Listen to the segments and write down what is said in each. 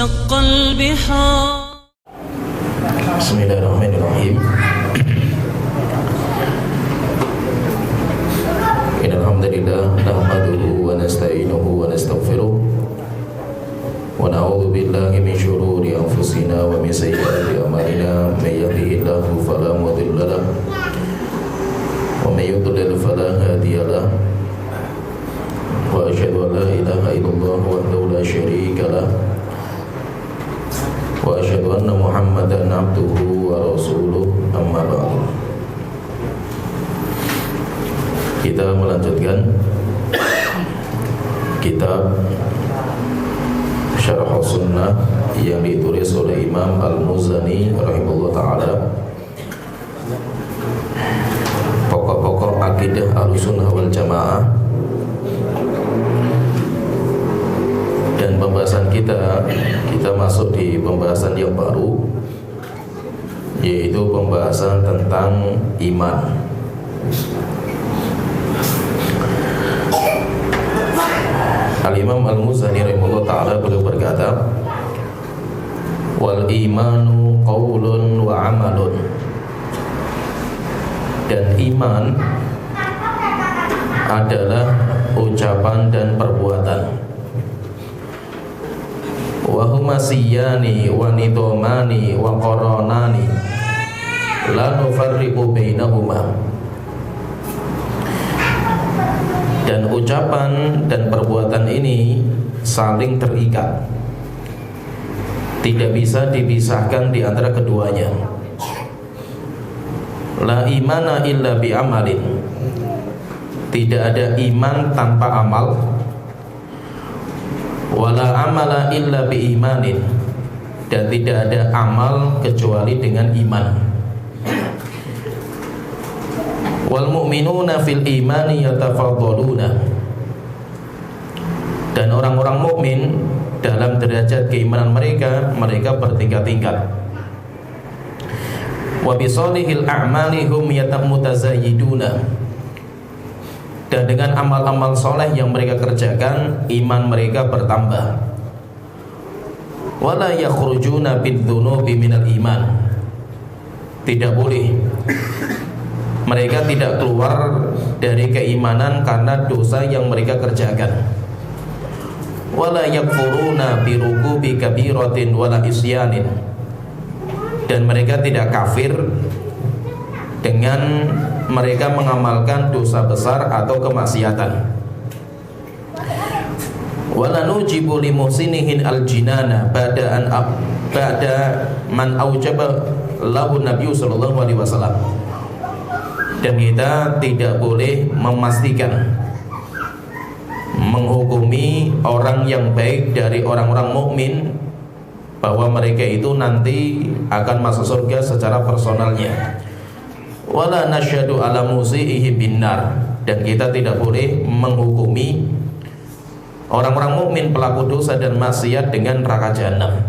وشق البحار. Bismillahirrahmanirrahim. Innal hamdalillah nahmaduhu wa nasta'inuhu wa nastaghfiruh wa na'udzu billahi min shururi anfusina wa min sayyiati a'malina may yahdihillahu fala mudilla lahu wa may yudlil fala hadiya lahu wa asyhadu an la ilaha illallah wahdahu la syarika lahu wa asyhadu anna Muhammadan abduhu wa rasuluh, amma ba'du. Kita melanjutkan kitab Syarh Sunnah yang ditulis oleh Imam Al-Muzani rahimahullah ta'ala, pokok-pokok akidah Ahlussunnah wal Jamaah. Dan pembahasan kita masuk di pembahasan yang baru, yaitu pembahasan tentang iman. Al-Imam Al-Muzani rahimahullah ta'ala beliau berkata, wal imanu qaulun wa amalun. Dan iman adalah ucapan dan perbuatan. Wa huma siyani wa nidhamani wa qaranani la nufarriqu bainahuma. Dan ucapan dan perbuatan ini saling terikat, tidak bisa dipisahkan di antara keduanya. La imana illa bi amalin. Tidak ada iman tanpa amal. Wala amala illa bi imanin. Dan tidak ada amal kecuali dengan iman. Wal mu'minuna fil imani yatafadhaluna. Dan orang-orang mukmin dalam derajat keimanan mereka bertingkat-tingkat. Wa bi shalihil a'mali hum yatamutazayyiduna. Dan dengan amal-amal soleh yang mereka kerjakan, iman mereka bertambah. Wala yakhrujuna bidzunubi minal iman. Tidak boleh mereka tidak keluar dari keimanan karena dosa yang mereka kerjakan. Wala yakfuruna birukubi kabiratin wala isyanin. Dan mereka tidak kafir dengan mereka mengamalkan dosa besar atau kemaksiatan. Wala nujibu limuhsinihin aljinana ba'da man aujaba lahu Nabi sallallahu alaihi wasallam. Dan kita tidak boleh memastikan, menghukumi orang yang baik dari orang-orang mukmin bahwa mereka itu nanti akan masuk surga secara personalnya. Wala nasyhadu ala musiihi binnar. Dan kita tidak boleh menghukumi orang-orang mukmin pelaku dosa dan maksiat dengan neraka jahanam.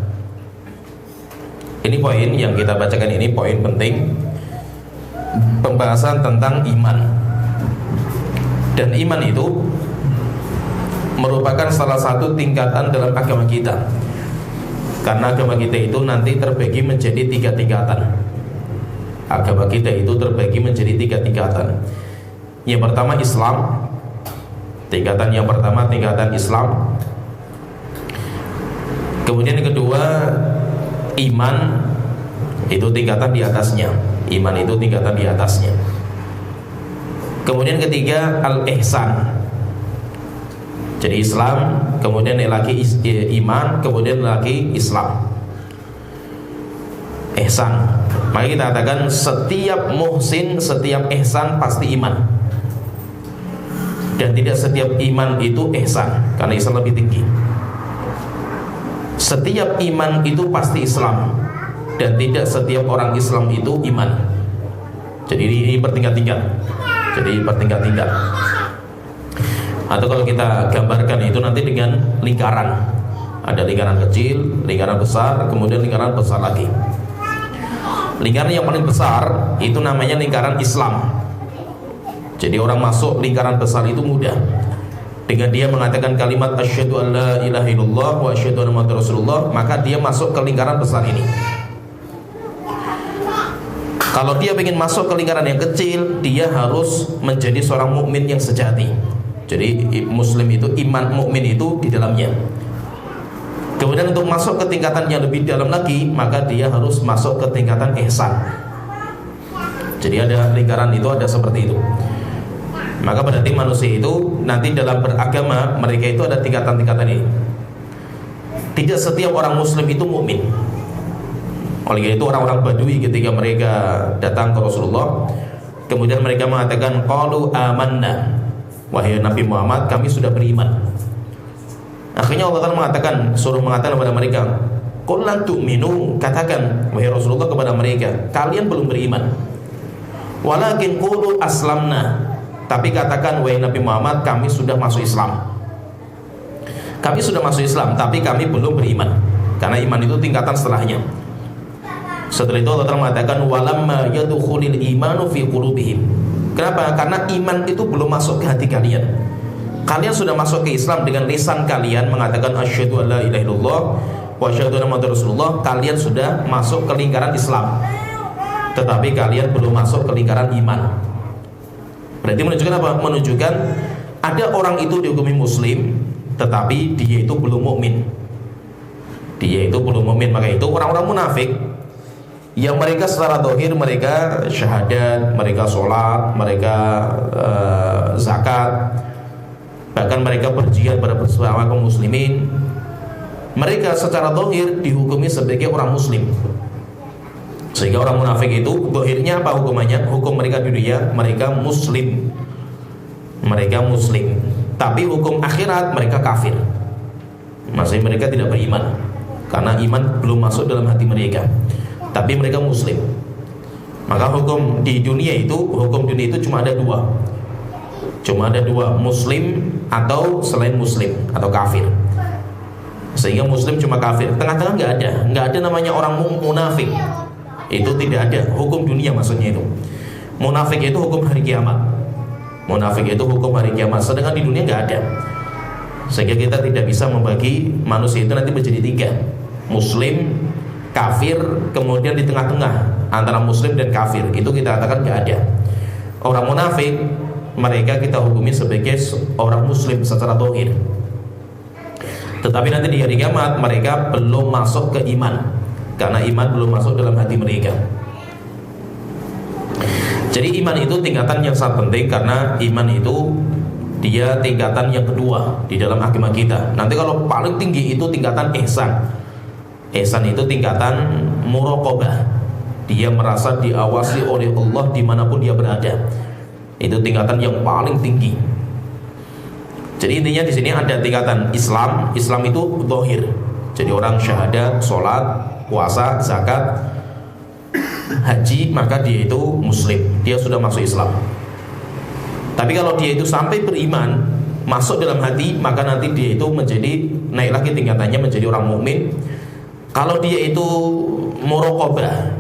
Ini poin yang kita bacakan, ini poin penting, pembahasan tentang iman. Dan iman itu merupakan salah satu tingkatan dalam agama kita. Karena agama kita itu nanti terbagi menjadi 3 tingkatan. Agama kita itu terbagi menjadi 3 tingkatan. Yang pertama Islam. Tingkatan yang pertama tingkatan Islam. Kemudian yang kedua iman, itu tingkatan di atasnya. Iman itu tingkatan di atasnya. Kemudian ketiga al-ihsan. Jadi Islam, kemudian lagi iman, kemudian lagi Islam. Ihsan. Maka kita katakan setiap muhsin, setiap ihsan pasti iman. Dan tidak setiap iman itu ihsan, karena Islam lebih tinggi. Setiap iman itu pasti Islam, dan tidak setiap orang Islam itu iman. Jadi ini bertingkat-tingkat. Jadi bertingkat-tingkat. Atau kalau kita gambarkan itu nanti dengan lingkaran. Ada lingkaran kecil, lingkaran besar, kemudian lingkaran besar lagi. Lingkaran yang paling besar itu namanya lingkaran Islam. Jadi orang masuk lingkaran besar itu mudah. dengan dia mengatakan kalimat asyhadu an la ilaha illallah wa asyhadu anna muhammadar rasulullah, maka dia masuk ke lingkaran besar ini. Kalau dia ingin masuk ke lingkaran yang kecil, dia harus menjadi seorang mukmin yang sejati. Jadi muslim itu, iman mukmin itu di dalamnya. Kemudian untuk masuk ke tingkatan yang lebih dalam lagi, maka dia harus masuk ke tingkatan ihsan. Jadi ada lingkaran itu, ada seperti itu. Maka berarti manusia itu nanti dalam beragama, mereka itu ada tingkatan-tingkatan ini. Tidak setiap orang muslim itu mukmin. Oleh itu orang-orang Badui ketika mereka datang ke Rasulullah, kemudian mereka mengatakan qalu amanna, wahai Nabi Muhammad, kami sudah beriman. Akhirnya Allah Ta'ala mengatakan, suruh mengatakan kepada mereka, qul lan tu'minu, katakan wahai Rasulullah kepada mereka, kalian belum beriman. Walakin qulu aslamna, tapi katakan wahai Nabi Muhammad, kami sudah masuk Islam. Kami sudah masuk Islam, tapi kami belum beriman. Karena iman itu tingkatan setelahnya. Setelah itu Allah Ta'ala mengatakan walamma yadkhulul imanu fi qulubihim. Kenapa? Karena iman itu belum masuk ke hati kalian. Kalian sudah masuk ke Islam dengan lisan kalian mengatakan asyhadu an la ilaha illallah wa asyhadu anna muhammadar rasulullah. Kalian sudah masuk ke lingkaran Islam, tetapi kalian belum masuk ke lingkaran iman. Berarti menunjukkan apa? Menunjukkan ada orang itu dihukumi muslim, tetapi dia itu belum mukmin. Dia itu belum mukmin. Maka itu orang-orang munafik yang mereka secara zahir mereka syahadat, mereka sholat, mereka zakat, bahkan mereka berjihad bersama kaum muslimin. Mereka secara zahir dihukumi sebagai orang muslim. Sehingga orang munafik itu zahirnya apa hukumannya? Hukum mereka di dunia, mereka muslim. Mereka muslim. Tapi hukum akhirat mereka kafir. Maksudnya mereka tidak beriman, karena iman belum masuk dalam hati mereka. Tapi mereka muslim. Maka hukum di dunia itu, hukum dunia itu cuma ada dua. Cuma ada dua, muslim atau selain muslim, atau kafir. Sehingga muslim cuma kafir. Tengah-tengah nggak ada namanya orang munafik. Itu tidak ada. Hukum dunia maksudnya itu. Munafik itu hukum hari kiamat. Munafik itu hukum hari kiamat. Sedangkan di dunia nggak ada. Sehingga kita tidak bisa membagi manusia itu nanti menjadi tiga. Muslim, kafir, kemudian di tengah-tengah antara muslim dan kafir, itu kita katakan gak ada. Orang munafik mereka kita hukumi sebagai orang muslim secara zahir, tetapi nanti di hari kiamat mereka belum masuk ke iman, karena iman belum masuk dalam hati mereka. Jadi iman itu tingkatan yang sangat penting, karena iman itu dia tingkatan yang kedua di dalam agama kita. Nanti kalau paling tinggi itu tingkatan ihsan. Ihsan itu tingkatan muraqabah. Dia merasa diawasi oleh Allah dimanapun dia berada. Itu tingkatan yang paling tinggi. Jadi intinya di sini ada tingkatan Islam. Islam itu zahir. Jadi orang syahadat, sholat, puasa, zakat, haji, maka dia itu muslim. Dia sudah masuk Islam. Tapi kalau dia itu sampai beriman, masuk dalam hati, maka nanti dia itu menjadi naik lagi tingkatannya menjadi orang mukmin. Kalau dia itu muraqabah,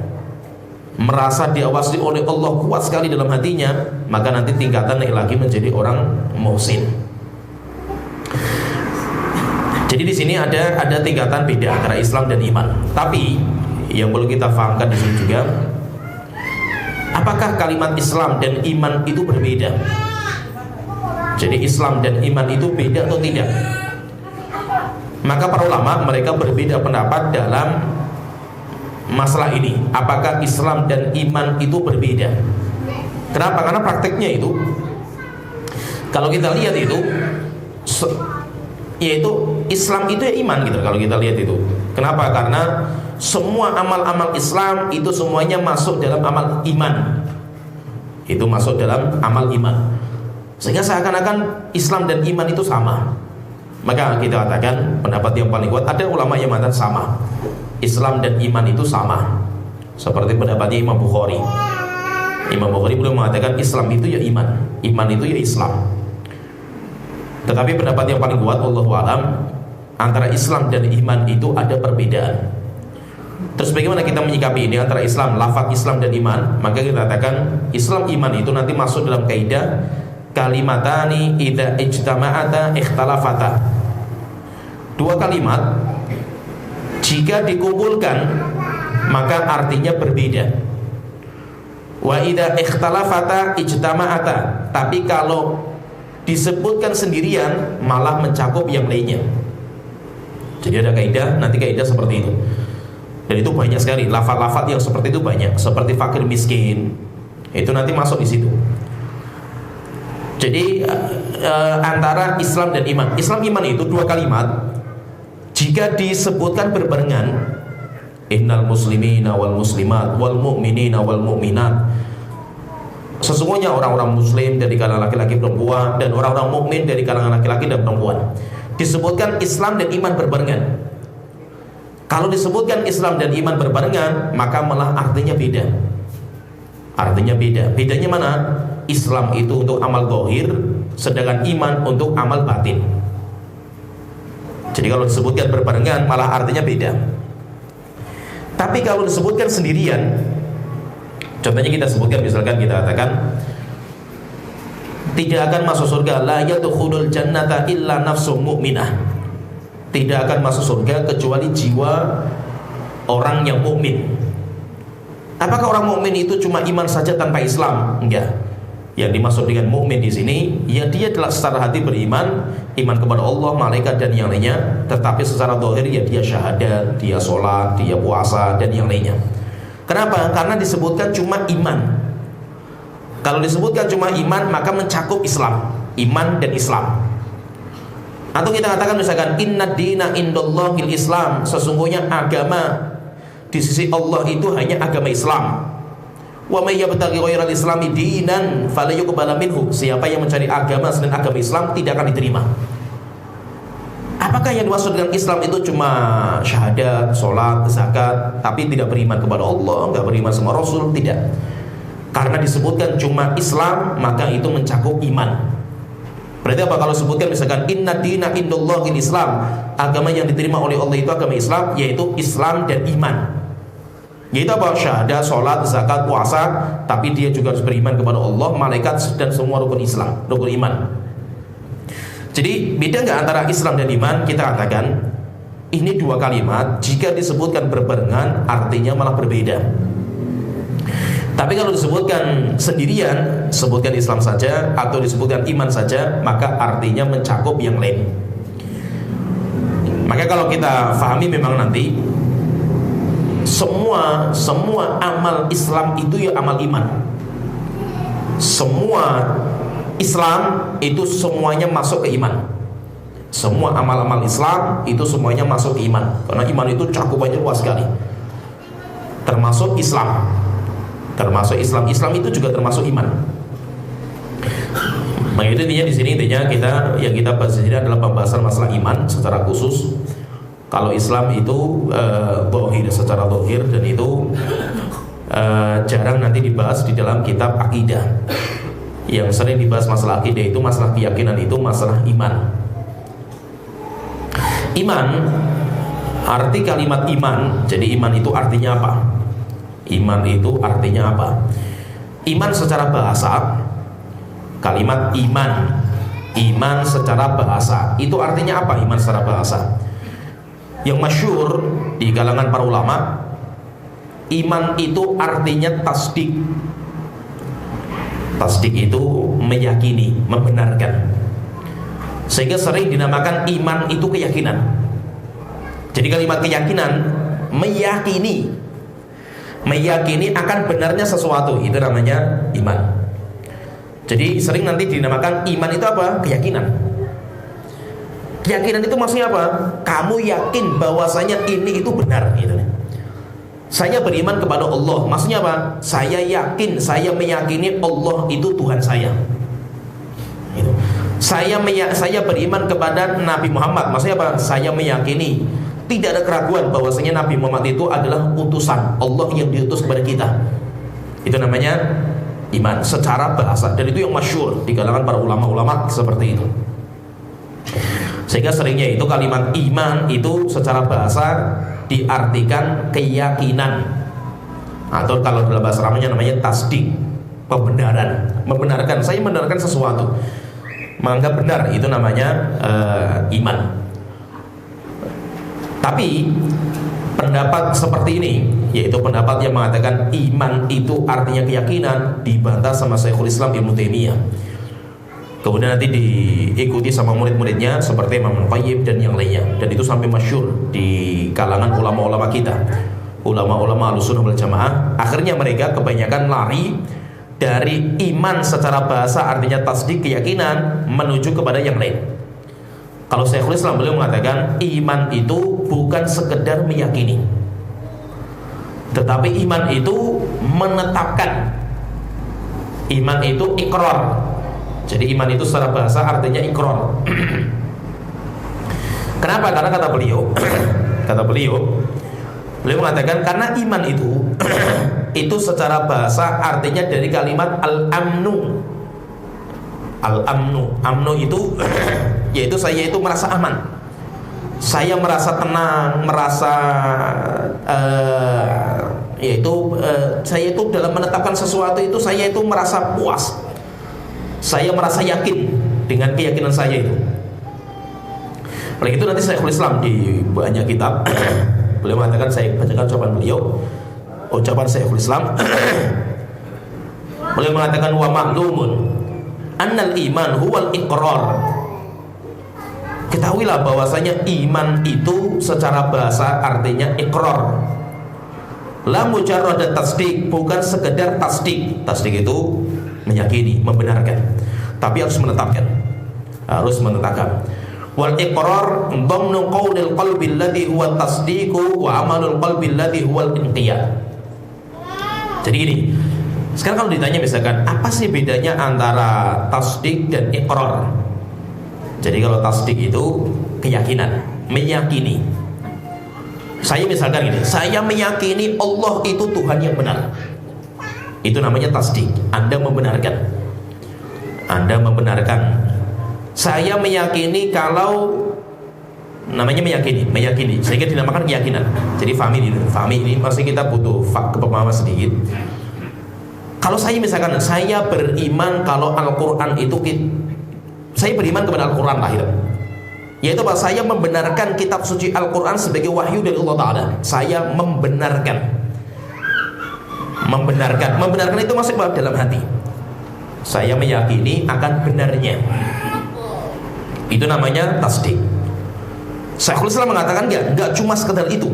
merasa diawasi oleh Allah kuat sekali dalam hatinya, maka nanti tingkatan naik lagi menjadi orang muhsin. Jadi di sini ada tingkatan beda antara Islam dan iman. Tapi yang perlu kita fahamkan di sini juga, apakah kalimat Islam dan iman itu berbeda? Jadi Islam dan iman itu beda atau tidak? Maka para ulama mereka berbeda pendapat dalam masalah ini. Apakah Islam dan iman itu berbeda? Kenapa? Karena prakteknya itu, kalau kita lihat itu, yaitu Islam itu ya iman gitu. Kalau kita lihat itu, kenapa? Karena semua amal-amal Islam itu semuanya masuk dalam amal iman. Itu masuk dalam amal iman. Sehingga seakan-akan Islam dan iman itu sama. Maka kita katakan pendapat yang paling kuat, ada ulama yang mengatakan sama, Islam dan iman itu sama. Seperti pendapatnya Imam Bukhari. Imam Bukhari belum mengatakan Islam itu ya iman, iman itu ya Islam. Tetapi pendapat yang paling kuat, wallahu alam, antara Islam dan iman itu ada perbedaan. Terus bagaimana kita menyikapi ini antara Islam, lafaz Islam dan iman? Maka kita katakan Islam iman itu nanti masuk dalam kaidah kalimatani idza ijtama'ata ikhtalafata. Dua kalimat jika dikumpulkan maka artinya berbeda. Wa idza ikhtalafata ijtama'ata. Tapi kalau disebutkan sendirian malah mencakup yang lainnya. Jadi ada kaidah, nanti kaidah seperti itu. Dan itu banyak sekali, lafaz-lafaz yang seperti itu banyak. Seperti fakir miskin, itu nanti masuk di situ. Jadi antara Islam dan iman. Islam iman itu dua kalimat. Jika disebutkan berbarengan, innal muslimina wal muslimat wal mu'minina wal mu'minat. Sesungguhnya orang-orang muslim dari kalangan laki-laki perempuan dan orang-orang mukmin dari kalangan laki-laki dan perempuan. Disebutkan Islam dan iman berbarengan. Kalau disebutkan Islam dan iman berbarengan, maka malah artinya beda. Artinya beda. Bedanya mana? Islam itu untuk amal zahir, sedangkan iman untuk amal batin. Jadi kalau disebutkan berbarengan, malah artinya beda. Tapi kalau disebutkan sendirian, contohnya kita sebutkan, misalkan kita katakan tidak akan masuk surga, la yadkhulul jannata illa nafsun mu'minah. Tidak akan masuk surga kecuali jiwa orang yang mukmin. Apakah orang mukmin itu cuma iman saja tanpa Islam? Enggak. Yang dimaksud dengan mukmin di sini, ya dia telah secara hati beriman, iman kepada Allah, malaikat dan yang lainnya, tetapi secara zahir ya dia syahadat, dia sholat, dia puasa dan yang lainnya. Kenapa? Karena disebutkan cuma iman. Kalau disebutkan cuma iman, maka mencakup Islam, iman dan Islam. Atau kita katakan misalkan inna dina indallahil Islam, sesungguhnya agama di sisi Allah itu hanya agama Islam. Wa may yabtaghi ghairal islami dinan fala yuqbala minhu. Siapa yang mencari agama selain agama Islam tidak akan diterima. Apakah yang dimaksud dengan Islam itu cuma syahadat, sholat, zakat, tapi tidak beriman kepada Allah, enggak beriman sama Rasul? Tidak. Karena disebutkan cuma Islam, maka itu mencakup iman. Berarti apa kalau disebutkan misalkan inna dina indallahil Islam, agama yang diterima oleh Allah itu agama Islam, yaitu Islam dan iman. Yaitu apa? Syahadat, sholat, zakat, puasa, tapi dia juga harus beriman kepada Allah, malaikat dan semua rukun Islam, rukun iman. Jadi beda nggak antara Islam dan iman? Kita katakan ini dua kalimat jika disebutkan berbarengan artinya malah berbeda. Tapi kalau disebutkan sendirian, sebutkan Islam saja atau disebutkan iman saja, maka artinya mencakup yang lain. Maka kalau kita fahami memang nanti semua amal Islam itu ya amal iman. Semua Islam itu semuanya masuk ke iman. Semua amal-amal Islam itu semuanya masuk ke iman. Karena iman itu cakupannya luas sekali. Termasuk Islam. Termasuk Islam. Islam itu juga termasuk iman. Maka itu intinya di sini yang kita bahas di sini adalah pembahasan masalah iman secara khusus. Kalau Islam itu zahir, secara zahir, dan itu jarang nanti dibahas di dalam kitab akidah. Yang sering dibahas masalah akidah itu masalah keyakinan, itu masalah iman. Iman, arti kalimat iman. Jadi iman itu artinya apa? Iman itu artinya apa? Iman secara bahasa, kalimat iman, iman secara bahasa, itu artinya apa? Iman secara bahasa yang masyhur di kalangan para ulama, iman itu artinya tasdik. Tasdik itu meyakini, membenarkan. Sehingga sering dinamakan iman itu keyakinan. Jadi kalimat keyakinan, meyakini akan benarnya sesuatu, itu namanya iman. Jadi sering nanti dinamakan iman itu apa? Keyakinan. Keyakinan itu maksudnya apa? Kamu yakin bahwasanya ini itu benar, gitu. Saya beriman kepada Allah, maksudnya apa? Saya yakin, saya meyakini Allah itu Tuhan saya. Gitu. Saya beriman kepada Nabi Muhammad, maksudnya apa? Saya meyakini tidak ada keraguan bahwasanya Nabi Muhammad itu adalah utusan Allah yang diutus kepada kita. Itu namanya iman secara bahasa, dan itu yang masyhur di kalangan para ulama-ulama seperti itu. Sehingga seringnya itu kalimat iman itu secara bahasa diartikan keyakinan, atau kalau dalam bahasa Arabnya namanya tasdik. Membenarkan, saya membenarkan sesuatu, menganggap benar, itu namanya iman. Tapi pendapat seperti ini, yaitu pendapat yang mengatakan iman itu artinya keyakinan, dibantah sama Syekhul Islam Ibnu Taimiyah. Kemudian nanti diikuti sama murid-muridnya seperti Imam Qayyim dan yang lainnya. Dan itu sampai masyhur di kalangan ulama-ulama kita, ulama-ulama Ahlussunnah wal Jamaah. Akhirnya mereka kebanyakan lari dari iman secara bahasa artinya tasdik, keyakinan, menuju kepada yang lain. Kalau Syekhul Islam beliau mengatakan iman itu bukan sekedar meyakini, tetapi iman itu menetapkan. Iman itu ikrar. Jadi iman itu secara bahasa artinya ikrar. Kenapa? Karena kata beliau mengatakan karena iman itu itu secara bahasa artinya dari kalimat al-amnu. Al-amnu, amnu itu yaitu saya itu merasa aman. Saya merasa tenang, merasa saya itu dalam menetapkan sesuatu itu saya itu merasa puas. Saya merasa yakin dengan keyakinan saya itu. Oleh itu nanti Syekhul Islam di banyak kitab beliau mengatakan, saya bacakan ucapan Syekhul Islam. Beliau mengatakan wa ma'lumun annal iman huwal iqrar. Ketahuilah bahwasanya iman itu secara bahasa artinya iqrar. La mujarrad tasdik, bukan sekedar tasdik. Tasdik itu meyakini, membenarkan, tapi harus menetapkan. Wal iqrar dhamnu qaulil qalbi alladhi huwa tasdiqu wa amalul qalbi alladhi huwa al-inqiyad. Jadi gini, sekarang kalau ditanya misalkan apa sih bedanya antara tasdik dan iqrar? Jadi kalau tasdik itu keyakinan, meyakini. Saya misalkan gini, saya meyakini Allah itu Tuhan yang benar. Itu namanya tasdik. Anda membenarkan. Saya meyakini kalau namanya meyakini. Sehingga dinamakan keyakinan. Jadi fahami ini pasti kita butuh kepemahaman sedikit. Kalau saya misalkan saya beriman kalau Al-Qur'an itu, saya beriman kepada Al-Qur'an lahir. Yaitu bahwa saya membenarkan kitab suci Al-Qur'an sebagai wahyu dari Allah Ta'ala. Saya membenarkan itu masuk dalam hati. Saya meyakini akan benarnya. Itu namanya tasdik. Syekhul Islam mengatakan enggak cuma sekedar itu,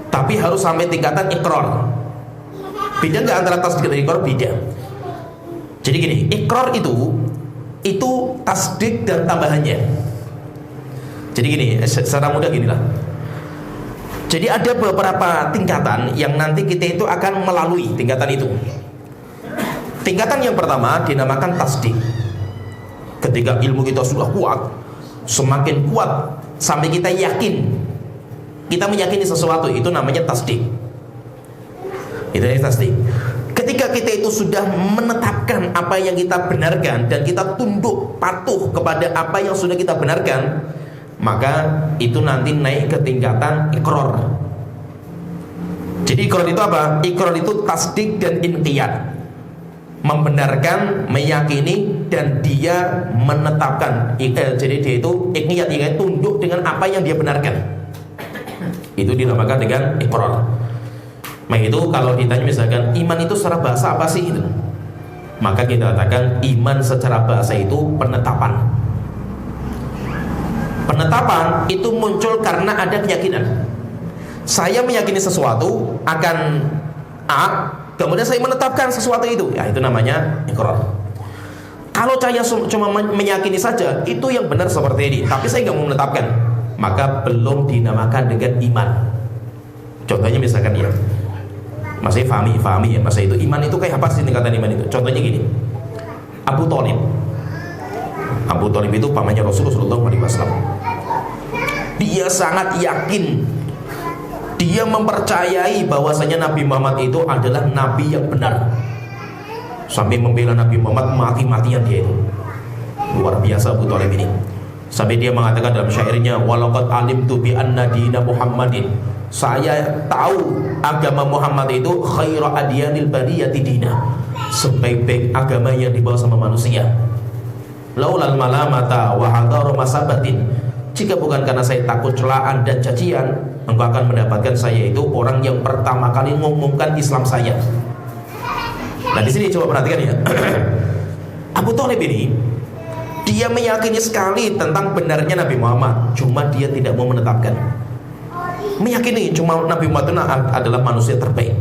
tapi harus sampai tingkatan ikrar. Beda enggak antara tasdik dan ikrar? Beda. Jadi gini, ikrar itu tasdik dan tambahannya. Jadi gini, secara mudah ginilah. Jadi ada beberapa tingkatan yang nanti kita itu akan melalui tingkatan itu. Tingkatan yang pertama dinamakan tasdik. Ketika ilmu kita sudah kuat, semakin kuat sampai kita yakin, kita meyakini sesuatu, itu namanya tasdik. Itu namanya tasdik. Ketika kita itu sudah menetapkan apa yang kita benarkan dan kita tunduk patuh kepada apa yang sudah kita benarkan, maka itu nanti naik ke tingkatan ikrar. Jadi ikrar itu apa? Ikrar itu tasdik dan inqiyad. Membenarkan, meyakini, dan dia menetapkan. Jadi dia itu inqiyad, tunduk dengan apa yang dia benarkan. Itu dinamakan dengan ikrar. Nah itu kalau ditanya misalkan iman itu secara bahasa apa sih itu? Maka kita katakan iman secara bahasa itu penetapan. Penetapan itu muncul karena ada keyakinan. Saya meyakini sesuatu akan A, kemudian saya menetapkan sesuatu itu. Ya itu namanya ikrar. Kalau saya cuma meyakini saja, itu yang benar seperti ini, tapi saya nggak mau menetapkan, maka belum dinamakan dengan iman. Contohnya misalkan ya, masih fahami ya, masa itu iman itu kayak apa sih tingkatan iman itu? Contohnya gini, Abu Thalib itu pamannya Rasulullah SAW. Dia sangat yakin, dia mempercayai bahwasanya Nabi Muhammad itu adalah Nabi yang benar, sampai membela Nabi Muhammad mati-matian dia itu. Luar biasa Abu Thalib ini. Sampai dia mengatakan dalam syairnya, walaqad alimtu bi anna dina Muhammadin, saya tahu agama Muhammad itu khairu adyanil bariyati dina, sebaik-baik agama yang dibawa sama manusia. Laulal malamata wa hadaru masabatin, jika bukan karena saya takut celaan dan cacian, engkau akan mendapatkan saya itu orang yang pertama kali mengumumkan Islam saya. Nah di sini coba perhatikan ya. Abu Thalib ini dia meyakini sekali tentang benarnya Nabi Muhammad, cuma dia tidak mau menetapkan. Meyakini cuma Nabi Muhammad itu adalah manusia terbaik.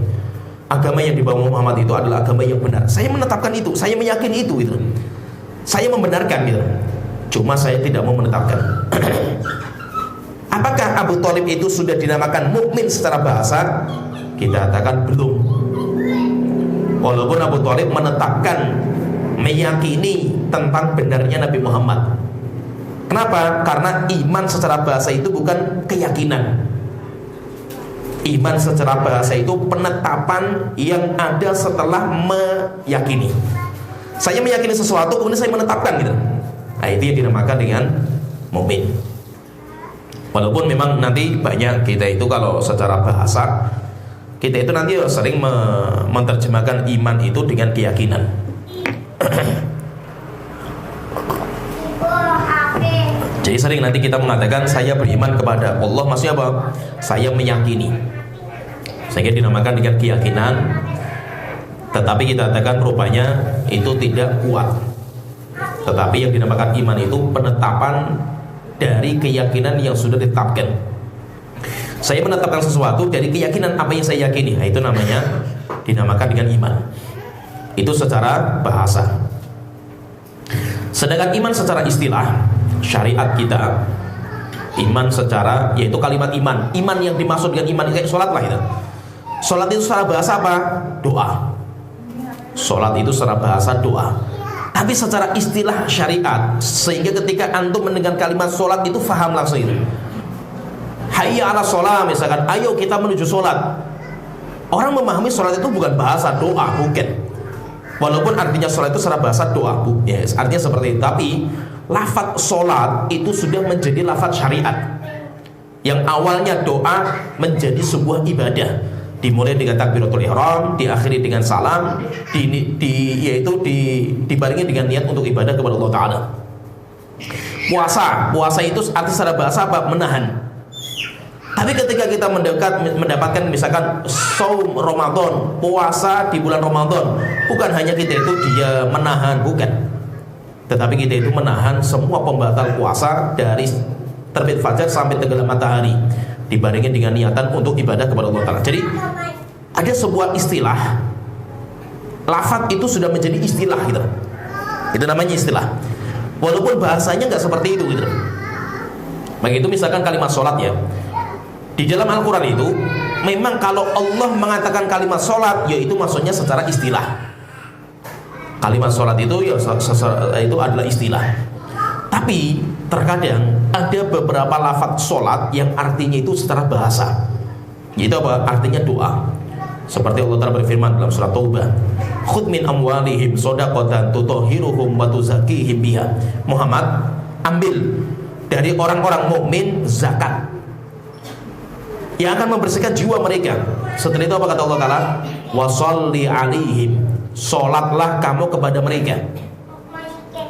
Agama yang dibawa Muhammad itu adalah agama yang benar. Saya menetapkan itu, saya meyakini itu gitu. Saya membenarkan gitu. Cuma saya tidak mau menetapkan. Apakah Abu Thalib itu sudah dinamakan mukmin secara bahasa? Kita katakan belum. Walaupun Abu Thalib menetapkan, meyakini tentang benarnya Nabi Muhammad. Kenapa? Karena iman secara bahasa itu bukan keyakinan. Iman secara bahasa itu penetapan yang ada setelah meyakini. Saya meyakini sesuatu kemudian saya menetapkan gitu. Nah, itu yang dinamakan dengan mukmin. Walaupun memang nanti banyak kita itu kalau secara bahasa kita itu nanti sering menerjemahkan iman itu dengan keyakinan. Jadi sering nanti kita mengatakan saya beriman kepada Allah, maksudnya apa? Saya meyakini. Sehingga dinamakan dengan keyakinan. Tetapi kita katakan rupanya itu tidak kuat. Tetapi yang dinamakan iman itu penetapan dari keyakinan yang sudah ditetapkan. Saya menetapkan sesuatu dari keyakinan apa yang saya yakini. Nah, itu namanya dinamakan dengan iman. Itu secara bahasa. Sedangkan iman secara istilah syariat kita, iman secara yaitu kalimat iman. Iman yang dimaksud dengan iman kayak sholat lah itu. Sholat itu secara bahasa apa? Doa. Sholat itu secara bahasa doa. Tapi secara istilah syariat, sehingga ketika antum mendengar kalimat sholat itu faham langsung itu. Hayya ala sholat, misalkan, ayo kita menuju sholat. Orang memahami sholat itu bukan bahasa doa, bukan. Walaupun artinya sholat itu secara bahasa doa, yes, artinya seperti itu. Tapi lafaz sholat itu sudah menjadi lafaz syariat. Yang awalnya doa menjadi sebuah ibadah. Dimulai dengan takbiratul ihram, diakhiri dengan salam, dibarengi dengan niat untuk ibadah kepada Allah Ta'ala. Puasa itu arti secara bahasa apa? Menahan. Tapi ketika kita mendapatkan misalkan saum Ramadan, puasa di bulan Ramadan, bukan hanya kita itu dia menahan, bukan. Tetapi kita itu menahan semua pembatal puasa dari terbit fajar sampai tenggelam matahari, dibarengi dengan niatan untuk ibadah kepada Allah Ta'ala. Jadi ada sebuah istilah, lafaz itu sudah menjadi istilah gitu. Itu namanya istilah. Walaupun bahasanya nggak seperti itu gitu. Begitu misalkan kalimat sholat ya. Di dalam Al-Quran itu memang kalau Allah mengatakan kalimat sholat, yaitu maksudnya secara istilah. Kalimat sholat itu ya itu adalah istilah. Tapi terkadang ada beberapa lafaz sholat yang artinya itu secara bahasa. Yaitu apa? Artinya doa. Seperti Allah Ta'ala berfirman dalam surat Taubah, khudh min amwalihim shadaqatan tutahhiruhum wa tuzakkihim biha. Muhammad, ambil dari orang-orang mukmin zakat yang akan membersihkan jiwa mereka. Setelah itu apa kata Allah Ta'ala? Washolli alaihim, sholatlah kamu kepada mereka.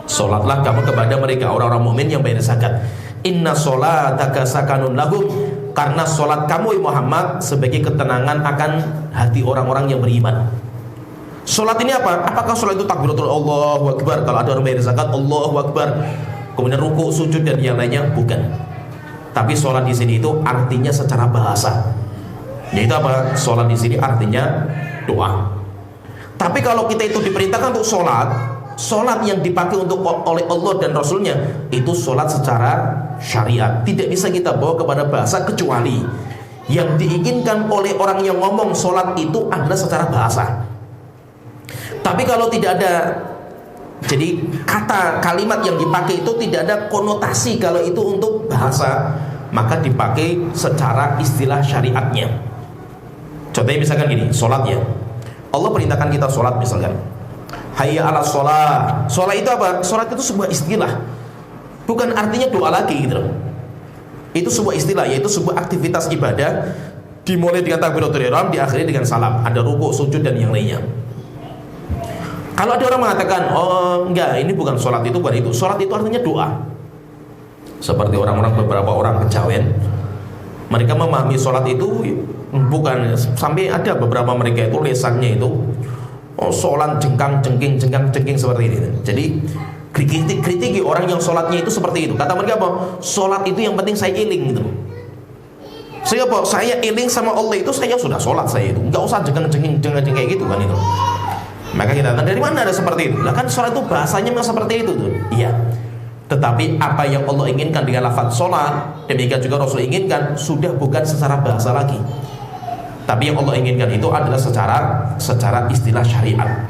Sholatlah kamu kepada mereka, orang-orang mukmin yang bayar zakat. Inna sholataka sakanun lahum, karena sholat kamu Muhammad sebagai ketenangan akan hati orang-orang yang beriman. Sholat ini apa? Apakah sholat itu takbiratul Allahu Akbar? Kalau ada orang bayar zakat, Allahu Akbar, kemudian ruku, sujud dan yang lainnya? Bukan. Tapi sholat di sini itu artinya secara bahasa. Yaitu apa? Sholat di sini artinya doa. Tapi kalau kita itu diperintahkan untuk sholat, sholat yang dipakai untuk oleh Allah dan Rasulnya itu sholat secara syariat. Tidak bisa kita bawa kepada bahasa kecuali yang diinginkan oleh orang yang ngomong sholat itu adalah secara bahasa. Tapi kalau tidak ada, jadi kata kalimat yang dipakai itu tidak ada konotasi kalau itu untuk bahasa, maka dipakai secara istilah syariatnya. Contohnya misalkan gini, sholat ya, Allah perintahkan kita sholat misalkan, hayya ala sholat. Sholat itu apa? Sholat itu sebuah istilah, bukan artinya doa lagi gitu. Itu sebuah istilah, yaitu sebuah aktivitas ibadah, dimulai dengan takbiratul ihram, diakhiri dengan salam, ada ruku, sujud dan yang lainnya. Kalau ada orang mengatakan, oh enggak, ini bukan sholat, itu bukan itu. Sholat itu artinya doa. Seperti beberapa orang kejawen, mereka memahami sholat itu bukan, sampai ada beberapa mereka itu lesannya itu sholat jengkang jengking seperti ini. Jadi kritiki orang yang sholatnya itu seperti itu. Kata mereka apa? Sholat itu yang penting saya iling gitu. Saya iling sama Allah itu saya sudah sholat saya itu. Enggak usah jengkang kayak gitu kan itu. Maka kita tanya, dari mana ada seperti itu? Lah kan sholat itu bahasanya memang seperti itu tuh. Iya. Tetapi apa yang Allah inginkan dengan lafaz sholat, demikian juga Rasul inginkan, sudah bukan secara bahasa lagi. Tapi yang Allah inginkan itu adalah secara istilah syariat.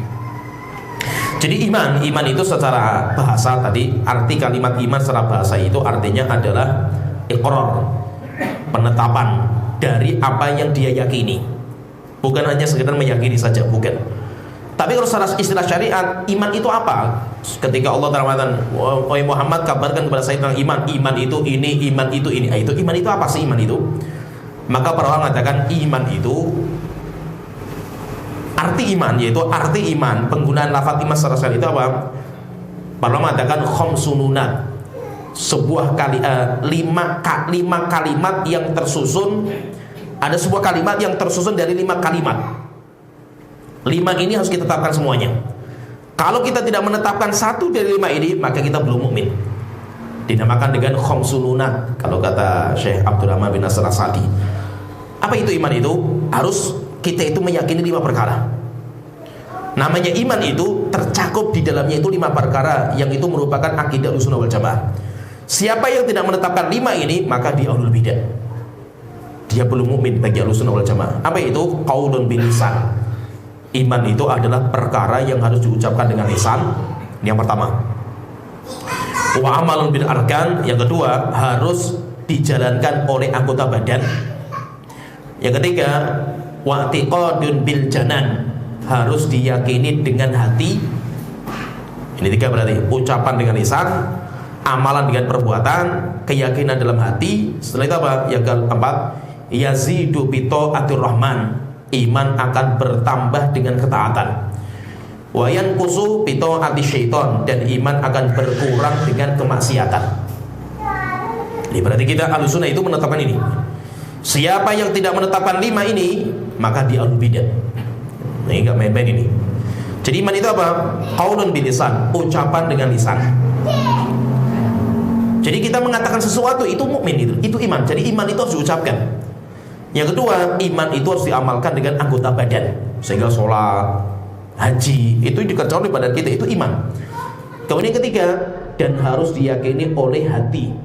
Jadi iman itu secara bahasa tadi, arti kalimat iman secara bahasa itu artinya adalah iqrar, penetapan dari apa yang dia yakini. Bukan hanya sekedar meyakini saja, bukan. Tapi kalau secara istilah syariat, iman itu apa? Ketika Allah mengatakan, "Wahai Muhammad, kabarkan kepada saya tentang iman. Iman itu ini, iman itu ini." Itu iman itu apa sih iman itu? Maka para ulama mengatakan iman itu arti iman, yaitu arti iman, penggunaan lafaz iman secara syariat itu apa? Para ulama mengatakan khamsununat, sebuah lima kalimat yang tersusun. Ada sebuah kalimat yang tersusun dari 5 kalimat. 5 ini harus kita tetapkan semuanya. Kalau kita tidak menetapkan 1 dari 5 ini, maka kita belum mukmin. Dinamakan dengan khamsununat kalau kata Syekh Abdurrahman bin Nasr As-Sa'di. Apa itu iman itu? Harus kita itu meyakini 5 perkara. Namanya iman itu tercakup di dalamnya itu 5 perkara yang itu merupakan akidah Ahlussunnah wal Jamaah. Siapa yang tidak menetapkan 5 ini, maka dia ahlul bidah. Dia belum mukmin bagi Ahlussunnah wal Jamaah. Apa itu? Qaulun bil lisan. Iman itu adalah perkara yang harus diucapkan dengan lisan. Yang pertama. Wa amalun bil arkan. Yang kedua, harus dijalankan oleh anggota badan. Yang ketiga, wa i'tiqadun bil janan. Harus diyakini dengan hati. Ini 3 berarti. Ucapan dengan lisan, amalan dengan perbuatan, keyakinan dalam hati. Setelah itu apa? Yang keempat, yazidu bi ta'atir rahman. Iman akan bertambah dengan ketaatan. Wa yanqusu bi ta'ati syaitan, dan iman akan berkurang dengan kemaksiatan. Ini berarti kita Ahlussunnah itu menetapkan ini. Siapa yang tidak menetapkan 5 ini, maka dia ahlul bidah. Nah, ini enggak main-main ini. Jadi iman itu apa? Qaulun bil lisan, ucapan dengan lisan. Jadi kita mengatakan sesuatu itu mukmin itu iman. Jadi iman itu harus diucapkan. Yang kedua, iman itu harus diamalkan dengan anggota badan. Sehingga sholat, haji, itu dikerjakan oleh badan kita, itu iman. Kemudian yang ketiga, dan harus diyakini oleh hati.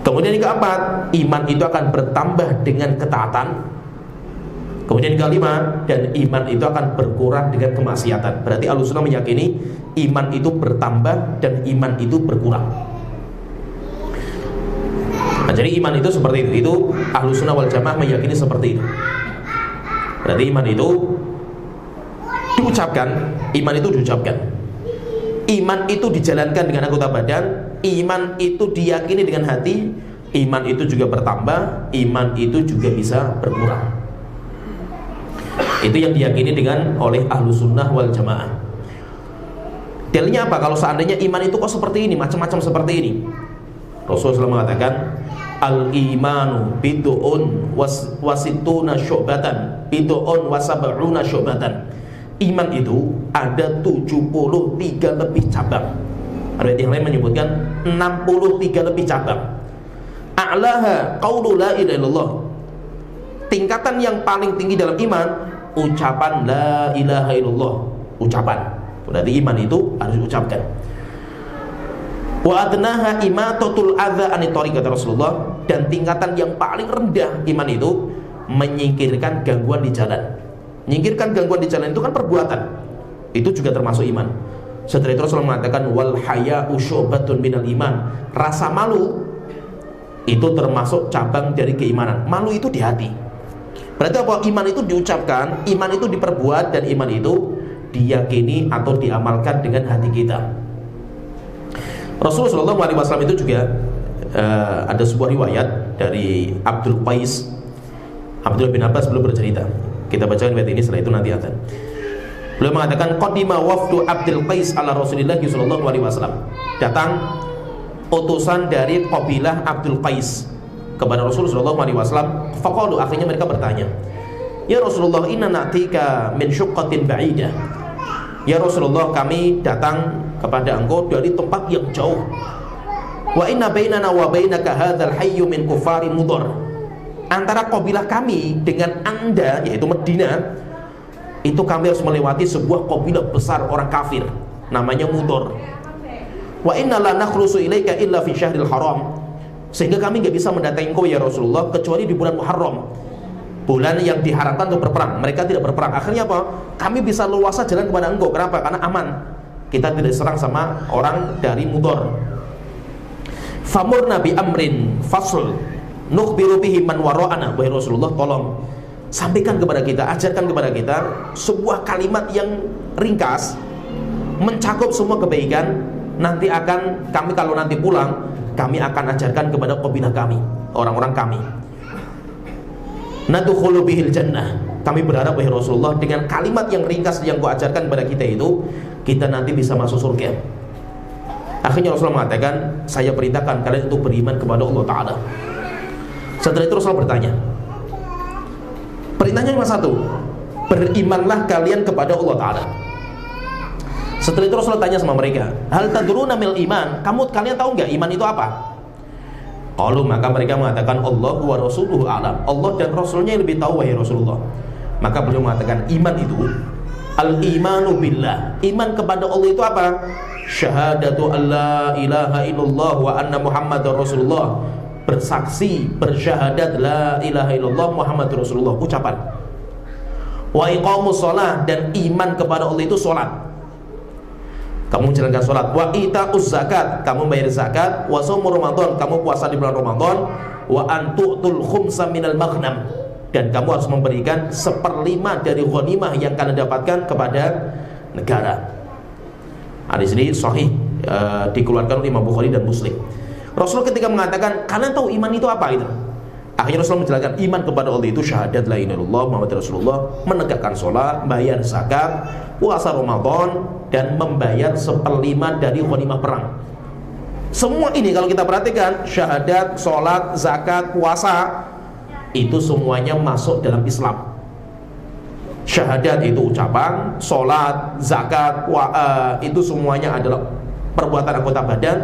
Kemudian yang keempat, iman itu akan bertambah dengan ketaatan. Kemudian yang kelima, dan iman itu akan berkurang dengan kemaksiatan. Berarti Ahlussunnah meyakini iman itu bertambah dan iman itu berkurang. Nah, jadi iman itu seperti itu. Itu Ahlussunnah wal Jamaah meyakini seperti itu. Berarti iman itu diucapkan, iman itu diucapkan. Iman itu dijalankan dengan anggota badan, iman itu diyakini dengan hati, iman itu juga bertambah, iman itu juga bisa berkurang. Itu yang diyakini dengan oleh Ahlussunnah wal Jamaah. Dalilnya apa? Kalau seandainya iman itu kok seperti ini, macam-macam seperti ini. Rasulullah mengatakan, al-imanu bid'un wasituna syu'batan, bid'un wasab'una syu'batan. Iman itu ada 73 lebih cabang. Ada yang lain menyebutkan 63 lebih cabang. A'laha qaulu la ilaha illallah. Tingkatan yang paling tinggi dalam iman, ucapan la ilaha illallah. Ucapan. Berarti iman itu harus diucapkan. Wa adnaha imatatul adza anit thariqati Rasulullah, dan tingkatan yang paling rendah iman itu menyingkirkan gangguan di jalan. Menyingkirkan gangguan di jalan itu kan perbuatan. Itu juga termasuk iman. Setelah itu Rasulullah mengatakan wal haya'u syu'batun minal iman. Rasa malu itu termasuk cabang dari keimanan. Malu itu di hati. Berarti apa? Iman itu diucapkan, iman itu diperbuat, dan iman itu diyakini atau diamalkan dengan hati kita. Rasulullah SAW itu juga ada sebuah riwayat dari Abdul Qais. Abdul bin Abbas belum bercerita. Kita bacakan riwayat ini, setelah itu nanti akan. Beliau mengatakan qadima wafdu Abdul Qais ala Rasulillah sallallahu alaihi wasallam. Datang utusan dari kabilah Abdul Qais kepada Rasulullah sallallahu alaihi wasallam. Faqalu, akhirnya mereka bertanya, "Ya Rasulullah, inna na'tika min syuqqatin ba'idah." Ya Rasulullah, kami datang kepada engkau dari tempat yang jauh. Wa inna bainana wa bainaka hadzal hayyu min kufari Mudar. Antara kabilah kami dengan Anda, yaitu Madinah, itu kami harus melewati sebuah kabilah besar orang kafir namanya Mudar. Wa inna la nakhlusu ilaika illa fi syahril haram. Sehingga kami enggak bisa mendatangi engkau ya Rasulullah kecuali di bulan Muharram, bulan yang diharamkan untuk berperang. Mereka tidak berperang. Akhirnya apa? Kami bisa luasa jalan kepada engkau. Kenapa? Karena aman. Kita tidak diserang sama orang dari Mudar. Famurna bi amrin fasl nukhbiru bihi man wara'ana. Wahai Rasulullah, tolong sampaikan kepada kita, ajarkan kepada kita sebuah kalimat yang ringkas, mencakup semua kebaikan. Nanti akan kami, kalau nanti pulang, kami akan ajarkan kepada kabilah kami, orang-orang kami. Nadkhulu bihil jannah. Kami berharap wahai Rasulullah, dengan kalimat yang ringkas yang kau ajarkan kepada kita itu, kita nanti bisa masuk surga. Akhirnya Rasulullah mengatakan, saya perintahkan kalian untuk beriman kepada Allah Ta'ala. Setelah itu Rasulullah bertanya, perintahnya cuma satu, berimanlah kalian kepada Allah Ta'ala. Setelah itu Rasulullah tanya sama mereka, hal tadruna mil iman, kalian tahu nggak iman itu apa? Qalu, maka mereka mengatakan Allah wa rasuluhu a'lam, Allah dan Rasulnya yang lebih tahu wahai Rasulullah. Maka beliau mengatakan iman itu al-imanu billah, iman kepada Allah itu apa? Syahadatu an la ilaha illallah wa anna muhammadar rasulullah, bersaksi, bersyahadat la ilaha illallah muhammadur rasulullah, ucapan. Wa iqamus shalah, dan iman kepada Allah itu salat, kamu menjalankan salat. Wa ita'uz zakat, kamu bayar zakat. Wa shaumur ramadan, kamu puasa di bulan Ramadan. Wa antu'tul khumsa minal maghnam, dan kamu harus memberikan 1/5 dari ghanimah yang kalian dapatkan kepada negara. Hadis ini sahih, dikeluarkan oleh Imam Bukhari dan Muslim. Rasul ketika mengatakan, kalian tahu iman itu apa gitu? Akhirnya Rasul menjelaskan, iman kepada Allah itu syahadat la ilaha illallah Muhammad Rasulullah, menegakkan sholat, bayar zakat, puasa Ramadan, dan membayar 1/5 dari ghanimah perang. Semua ini kalau kita perhatikan, syahadat, sholat, zakat, puasa, itu semuanya masuk dalam Islam. Syahadat itu ucapan, sholat, zakat, itu semuanya adalah perbuatan anggota badan.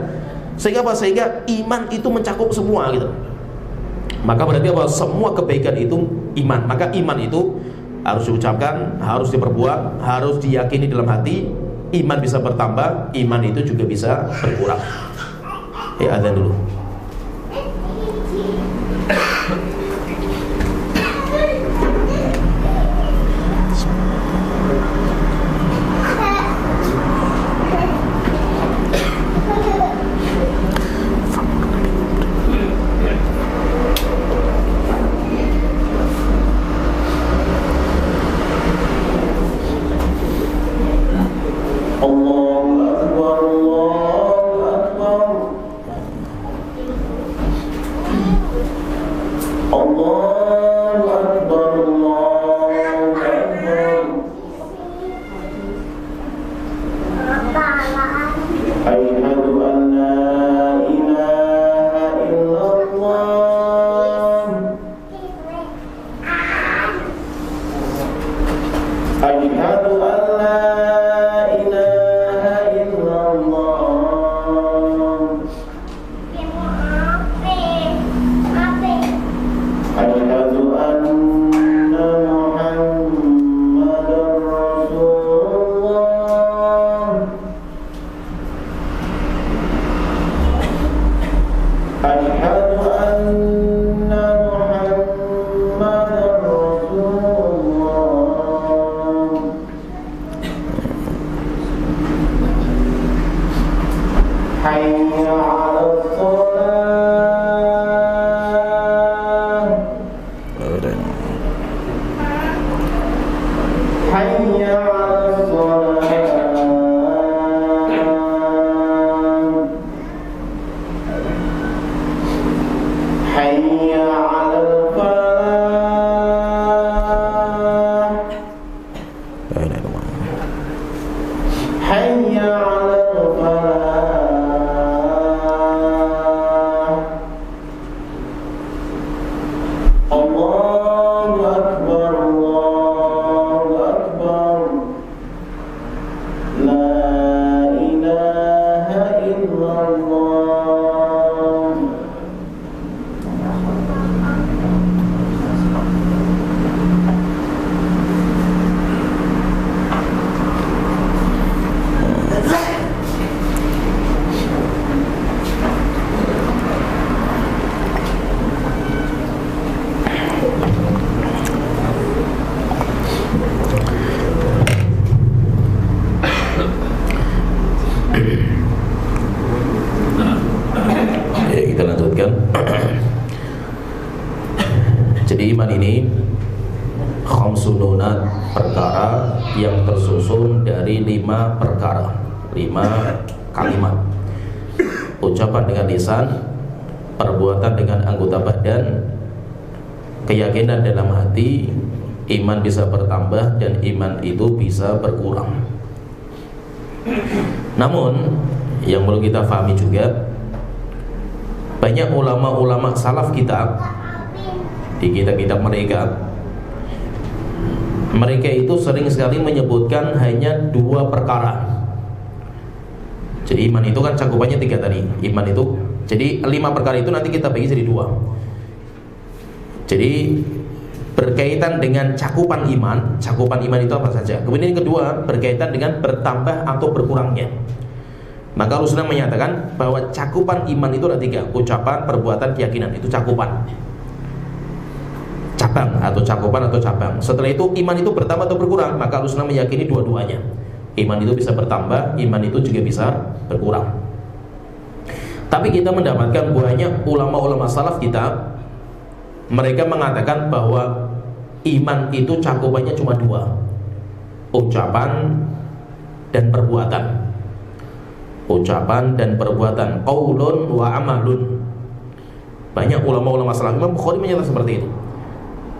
Sehingga apa? Sehingga iman itu mencakup semua gitu. Maka berarti apa? Semua kebaikan itu iman. Maka iman itu harus diucapkan, harus diperbuat, harus diyakini dalam hati. Iman bisa bertambah, iman itu juga bisa berkurang. Ya, azan dulu. sununat, perkara yang tersusun dari 5 perkara, 5 kalimat. Ucapan dengan lisan, perbuatan dengan anggota badan, keyakinan dalam hati, iman bisa bertambah dan iman itu bisa berkurang. Namun yang perlu kita pahami juga, banyak ulama-ulama salaf kita di kitab-kitab mereka itu sering sekali menyebutkan hanya 2 perkara. Jadi iman itu kan cakupannya 3 tadi. Iman itu, jadi 5 perkara itu nanti kita bagi jadi 2. Jadi berkaitan dengan cakupan iman itu apa saja. Kemudian yang kedua berkaitan dengan bertambah atau berkurangnya. Maka Rasulullah menyatakan bahwa cakupan iman itu ada 3: ucapan, perbuatan, keyakinan. Itu cakupan, cabang atau cakupan atau cabang. Setelah itu iman itu bertambah atau berkurang. Maka Rasulullah meyakini dua-duanya. Iman itu bisa bertambah, iman itu juga bisa berkurang. Tapi kita mendapatkan banyak ulama-ulama salaf kita, mereka mengatakan bahwa iman itu cakupannya cuma 2: ucapan dan perbuatan. Ucapan dan perbuatan, qaulun wa amalun. Banyak ulama-ulama salaf, Imam Bukhari menyatakan seperti itu.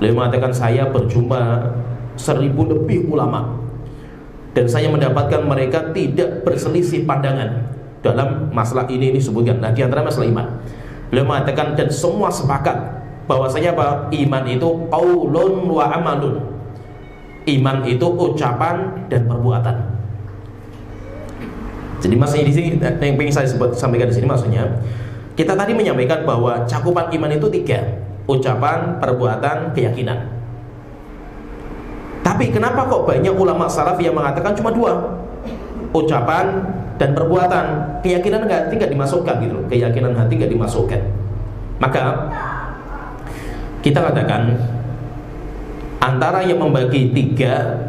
Beliau mengatakan, saya berjumpa 1000 lebih ulama dan saya mendapatkan mereka tidak berselisih pandangan dalam masalah ini disebutkan. Nah, di antara masalah iman, beliau mengatakan dan semua sepakat bahwasanya apa? Iman itu qaulun wa amalun. Iman itu ucapan dan perbuatan. Jadi maksudnya di sini yang ingin saya sampaikan di sini, maksudnya kita tadi menyampaikan bahwa cakupan iman itu 3: ucapan, perbuatan, keyakinan. Tapi kenapa kok banyak ulama salaf yang mengatakan cuma 2: ucapan dan perbuatan, keyakinan hati nggak dimasukkan gitu, keyakinan hati nggak dimasukkan. Maka kita katakan antara yang membagi 3,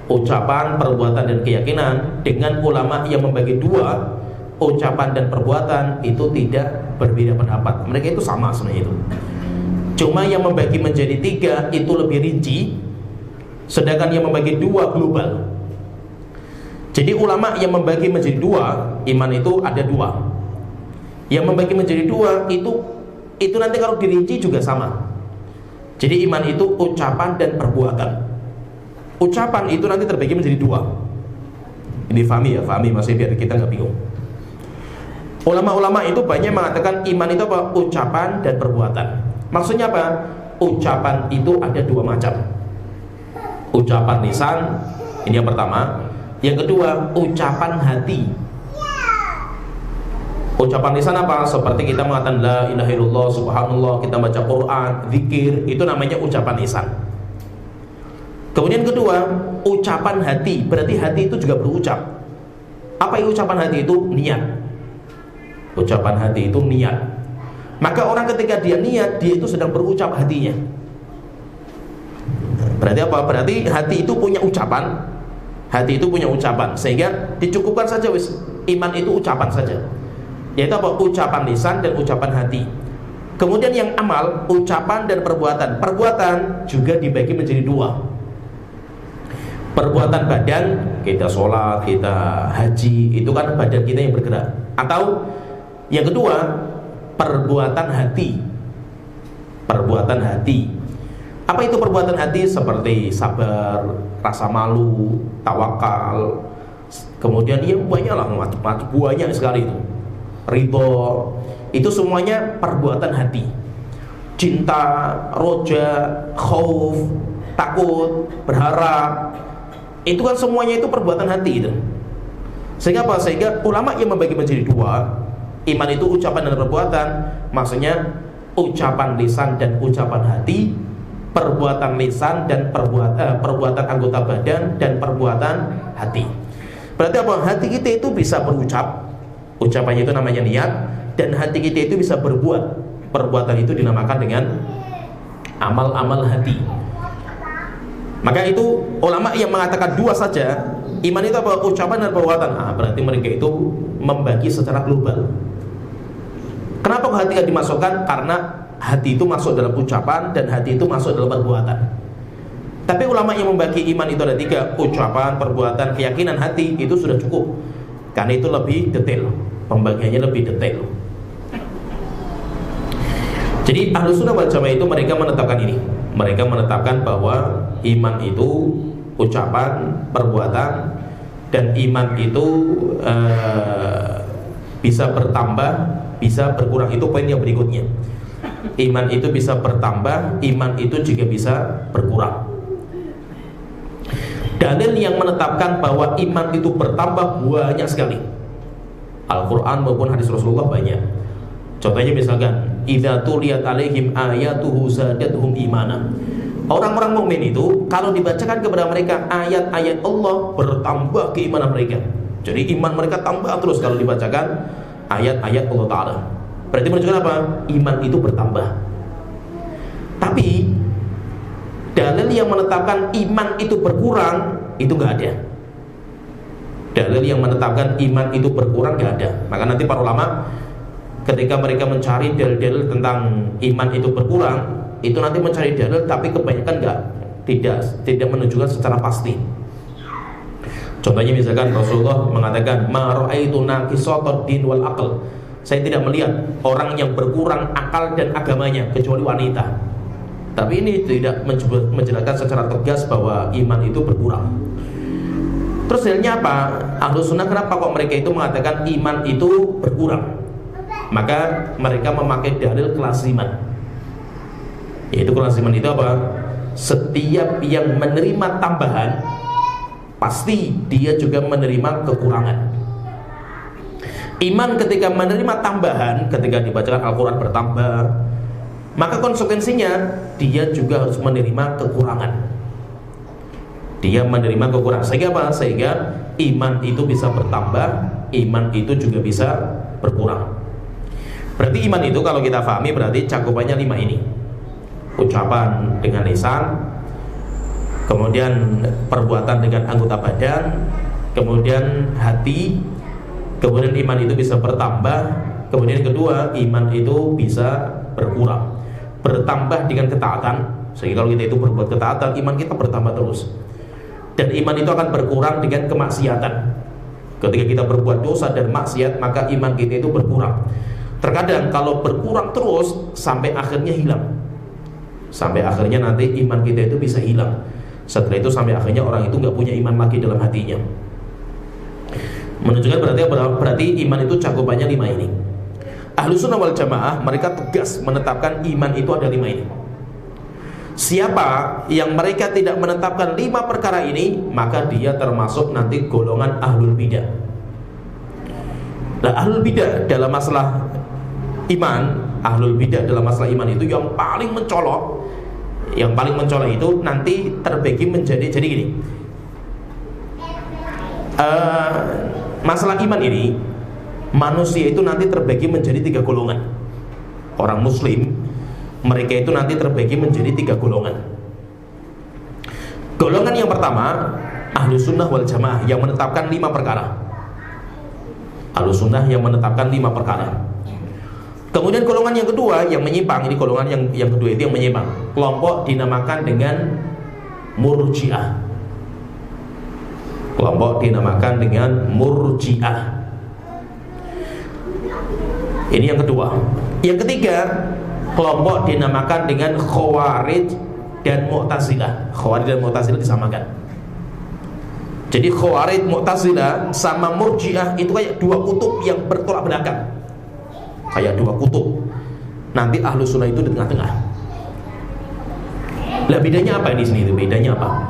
ucapan, perbuatan, dan keyakinan, dengan ulama yang membagi 2, ucapan dan perbuatan, itu tidak berbeda pendapat. Mereka itu sama sebenarnya itu. Cuma yang membagi menjadi 3 itu lebih rinci, sedangkan yang membagi 2 global. Jadi ulama yang membagi menjadi 2, iman itu ada 2. Yang membagi menjadi 2 itu nanti kalau dirinci juga sama. Jadi iman itu ucapan dan perbuatan. Ucapan itu nanti terbagi menjadi 2. Ini fahami ya, fahami maksudnya biar kita nggak bingung. Ulama-ulama itu banyak mengatakan iman itu apa? Ucapan dan perbuatan. Maksudnya apa? Ucapan itu ada 2 macam. Ucapan lisan, ini yang pertama. Yang kedua, ucapan hati. Ucapan lisan apa? Seperti kita mengatakan la ilaha illallah, subhanallah, kita baca Quran, zikir, itu namanya ucapan lisan. Kemudian kedua, ucapan hati. Berarti hati itu juga berucap. Apa itu ucapan hati itu? Niat. Ucapan hati itu niat. Maka orang ketika dia niat, dia itu sedang berucap hatinya. Berarti apa? Berarti hati itu punya ucapan. Hati itu punya ucapan. Sehingga dicukupkan saja wis, iman itu ucapan saja. Yaitu apa? Ucapan lisan dan ucapan hati. Kemudian yang amal, ucapan dan perbuatan. Perbuatan juga dibagi menjadi 2. Perbuatan badan, kita sholat, kita haji, itu kan badan kita yang bergerak. Atau yang kedua, perbuatan hati. Perbuatan hati. Apa itu perbuatan hati? Seperti sabar, rasa malu, tawakal. Kemudian ya banyaklah, macam-macam, banyak sekali itu. Ridho, itu semuanya perbuatan hati. Cinta, roja, khauf, takut, berharap, itu kan semuanya itu perbuatan hati itu. Sehingga apa? Sehingga ulama yang membagi menjadi 2, iman itu ucapan dan perbuatan. Maksudnya ucapan lisan dan ucapan hati, perbuatan lisan dan perbuatan anggota badan, dan perbuatan hati. Berarti apa? Hati kita itu bisa berucap, ucapannya itu namanya niat, dan hati kita itu bisa berbuat. Perbuatan itu dinamakan dengan amal-amal hati. Maka itu ulama yang mengatakan 2 saja, iman itu apa? Ucapan dan perbuatan. Berarti mereka itu membagi secara global. Kenapa hati tidak dimasukkan? Karena hati itu masuk dalam ucapan dan hati itu masuk dalam perbuatan. Tapi ulama yang membagi iman itu ada 3, ucapan, perbuatan, keyakinan hati, itu sudah cukup. Karena itu lebih detail, pembagiannya lebih detail. Jadi Ahlus Sunnah wal Jamaah itu mereka menetapkan ini. Mereka menetapkan bahwa iman itu ucapan, perbuatan, dan iman itu bisa bertambah, bisa berkurang. Itu poin yang berikutnya. Iman itu bisa bertambah, iman itu juga bisa berkurang. Dalil yang menetapkan bahwa iman itu bertambah banyak sekali. Al-Quran maupun hadis Rasulullah banyak. Contohnya misalkan, idza tuliyat alaihim ayatuhu zadatuhum imana. Orang-orang mukmin itu kalau dibacakan kepada mereka ayat-ayat Allah, bertambah keimanan mereka. Jadi iman mereka tambah terus kalau dibacakan ayat-ayat Allah Ta'ala. Berarti menunjukkan apa? Iman itu bertambah. Tapi dalil yang menetapkan iman itu berkurang, itu gak ada. Dalil yang menetapkan iman itu berkurang gak ada. Maka nanti para ulama ketika mereka mencari dalil-dalil tentang iman itu berkurang, itu nanti mencari dalil tapi kebanyakan tidak menunjukkan secara pasti. Contohnya misalkan Rasulullah mengatakan, ma ra'aitu naqisatad din wal aql. Saya tidak melihat orang yang berkurang akal dan agamanya kecuali wanita. Tapi ini tidak menjelaskan secara tegas bahwa iman itu berkurang. Terus dalilnya apa? Ahlus Sunnah kenapa kok mereka itu mengatakan iman itu berkurang? Maka mereka memakai dalil kelaziman. Yaitu kelaziman itu apa? Setiap yang menerima tambahan, pasti dia juga menerima kekurangan. Iman ketika menerima tambahan, ketika dibacakan Al-Quran bertambah, maka konsekuensinya dia juga harus menerima kekurangan. Dia menerima kekurangan. Sehingga apa? Sehingga iman itu bisa bertambah, iman itu juga bisa berkurang. Berarti iman itu kalau kita pahami berarti cakupannya 5 ini. Ucapan dengan lisan, kemudian perbuatan dengan anggota badan, kemudian hati, kemudian iman itu bisa bertambah, kemudian kedua iman itu bisa berkurang, bertambah dengan ketaatan. Sehingga kalau kita itu berbuat ketaatan, iman kita bertambah terus. Dan iman itu akan berkurang dengan kemaksiatan. Ketika kita berbuat dosa dan maksiat, maka iman kita itu berkurang. Terkadang kalau berkurang terus sampai akhirnya hilang. Sampai akhirnya nanti iman kita itu bisa hilang. Setelah itu sampai akhirnya orang itu gak punya iman lagi dalam hatinya. Menunjukkan berarti iman itu cakupannya 5 ini. Ahlus Sunnah wal Jamaah mereka tegas menetapkan iman itu ada 5 ini. Siapa yang mereka tidak menetapkan 5 perkara ini, maka dia termasuk nanti golongan ahlul bidah. Nah, ahlul bidah dalam masalah iman, ahlul bidah dalam masalah iman itu yang paling mencolok. Yang paling mencolok itu nanti terbagi menjadi, jadi gini, masalah iman ini manusia itu nanti terbagi menjadi 3 golongan. Orang muslim mereka itu nanti terbagi menjadi 3 golongan. Golongan yang pertama Ahlus Sunnah wal Jamaah yang menetapkan 5 perkara. Ahlus Sunnah yang menetapkan 5 perkara. Kemudian golongan yang kedua yang menyimpang, ini golongan yang kedua itu yang menyimpang. Kelompok dinamakan dengan Murji'ah. Kelompok dinamakan dengan Murji'ah. Ini yang kedua. Yang ketiga, kelompok dinamakan dengan Khawarij dan Mu'tazilah. Khawarij dan Mu'tazilah disamakan. Jadi Khawarij, Mu'tazilah sama Murji'ah itu kayak 2 kutub yang bertolak belakang. Kayak 2 kutub. Nanti Ahlus Sunnah itu di tengah-tengah. Lah bedanya apa di sini itu? Bedanya apa?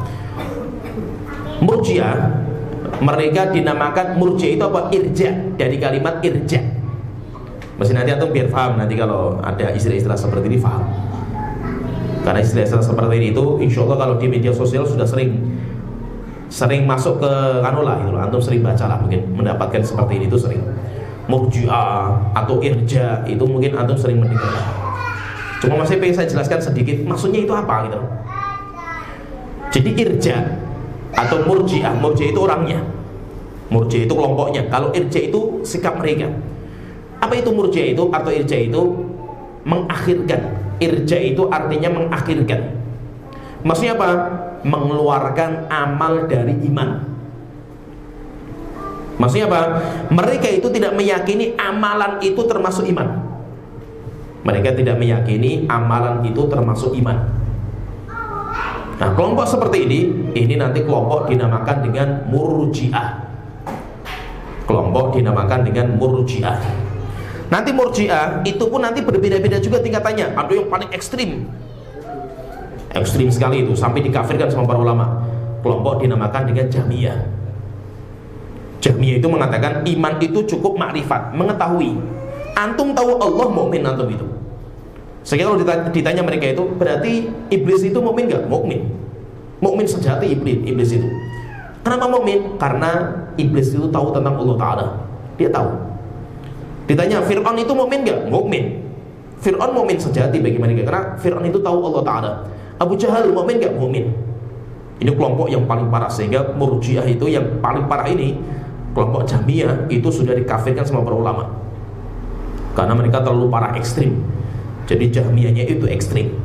Murji'ah mereka dinamakan Murji'ah itu apa? Irja, dari kalimat irja. Mesti nanti antum biar paham nanti kalau ada istilah-istilah seperti ini paham. Karena istilah-istilah seperti ini itu insya Allah kalau di media sosial sudah sering masuk ke kanula gitu. Antum sering baca lah mungkin mendapatkan seperti ini itu sering. Murji'ah atau irja itu mungkin antum sering mendengar. Cuma masih pengen saya jelaskan sedikit maksudnya itu apa gitu. Jadi irja atau Murji'ah, Murji'ah itu orangnya, Murji'ah itu kelompoknya. Kalau irja itu sikap mereka. Apa itu Murji'ah itu atau irja itu? Mengakhirkan. Irja itu artinya mengakhirkan. Maksudnya apa? mengeluarkan amal dari iman. Maksudnya apa? Mereka itu tidak meyakini amalan itu termasuk iman. Mereka tidak meyakini amalan itu termasuk iman. Nah, kelompok seperti ini nanti kelompok dinamakan dengan Murji'ah. Kelompok dinamakan dengan Murji'ah. Nanti Murji'ah itu pun nanti berbeda-beda juga tingkatannya. Ada yang paling ekstrim sekali itu, sampai dikafirkan sama para ulama. Kelompok dinamakan dengan Jahmiyah. Jahmiyah itu mengatakan iman itu cukup makrifat, mengetahui. Antum tahu Allah, mukmin antum itu. Sehingga kalau ditanya mereka itu, berarti iblis itu mukmin enggak? Mukmin. Mukmin sejati iblis itu. Kenapa mukmin? Karena iblis itu tahu tentang Allah Ta'ala. Dia tahu. Ditanya Fir'aun itu mukmin enggak? Mukmin. Fir'aun mukmin sejati bagi mereka karena Fir'aun itu tahu Allah Ta'ala. Abu Jahal mukmin enggak? Mukmin. Ini kelompok yang paling parah. Sehingga Murji'ah itu yang paling parah ini, kelompok Jahmiyah itu sudah dikafirkan sama para ulama karena mereka terlalu parah, ekstrim. Jadi Jahmiyahnya itu ekstrim.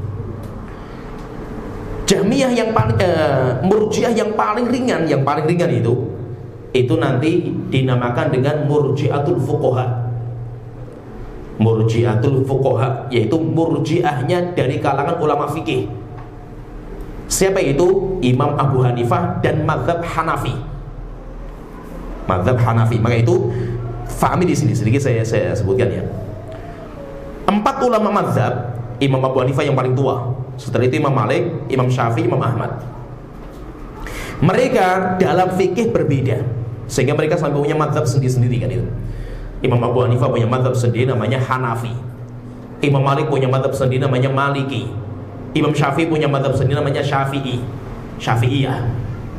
Jahmiyah yang paling Murji'ah yang paling ringan itu nanti dinamakan dengan Murji'atul Fuqaha. Murji'atul Fuqaha yaitu Murji'ahnya dari kalangan ulama fikih. Siapa itu? Imam Abu Hanifah dan mazhab Hanafi. Mazhab Hanafi. Maka itu fahami di sini sedikit saya sebutkan ya. 4 ulama mazhab, Imam Abu Hanifah yang paling tua. Setelah itu Imam Malik, Imam Syafi'i, Imam Ahmad. Mereka dalam fikih berbeda, sehingga mereka sampai punya mazhab sendiri-sendiri kan itu. Imam Abu Hanifah punya mazhab sendiri namanya Hanafi. Imam Malik punya mazhab sendiri namanya Maliki. Imam Syafi'i punya mazhab sendiri namanya Syafi'iyah.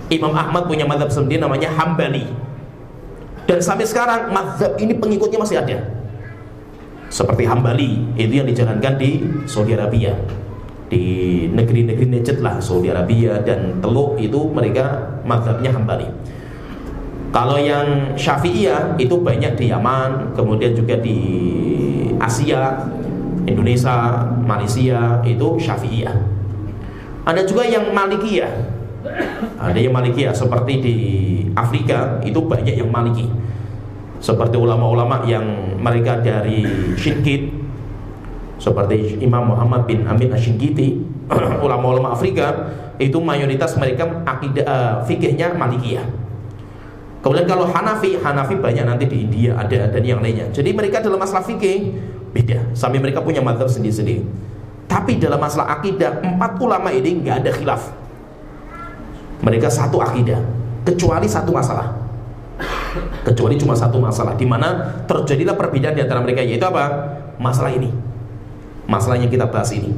Imam Ahmad punya mazhab sendiri namanya Hambali. Dan sampai sekarang mazhab ini pengikutnya masih ada. Seperti Hambali itu yang dijalankan di Saudi Arabia, di negeri-negeri Najd lah, Saudi Arabia dan Teluk itu mereka mazhabnya Hambali. Kalau yang Syafi'iyah itu banyak di Yaman, kemudian juga di Asia, Indonesia, Malaysia itu Syafi'iyah. Ada juga yang Malikiyah. Ada yang Malikiyah seperti di Afrika itu banyak yang Maliki. Seperti ulama-ulama yang mereka dari Shinkit, seperti Imam Muhammad bin Amin Asy-Syinkiti. Ulama-ulama Afrika itu mayoritas mereka akidah fikihnya Malikiyah. Kemudian kalau Hanafi banyak nanti di India ada dan yang lainnya. Jadi mereka dalam masalah fikih beda, sampai mereka punya mazhab sendiri-sendiri. Tapi dalam masalah akidah 4 ulama ini nggak ada khilaf. Mereka satu akidah, kecuali satu masalah. Kecuali cuma satu masalah di mana terjadilah perbedaan di antara mereka, yaitu apa? Masalah ini. Masalah yang kita bahas ini.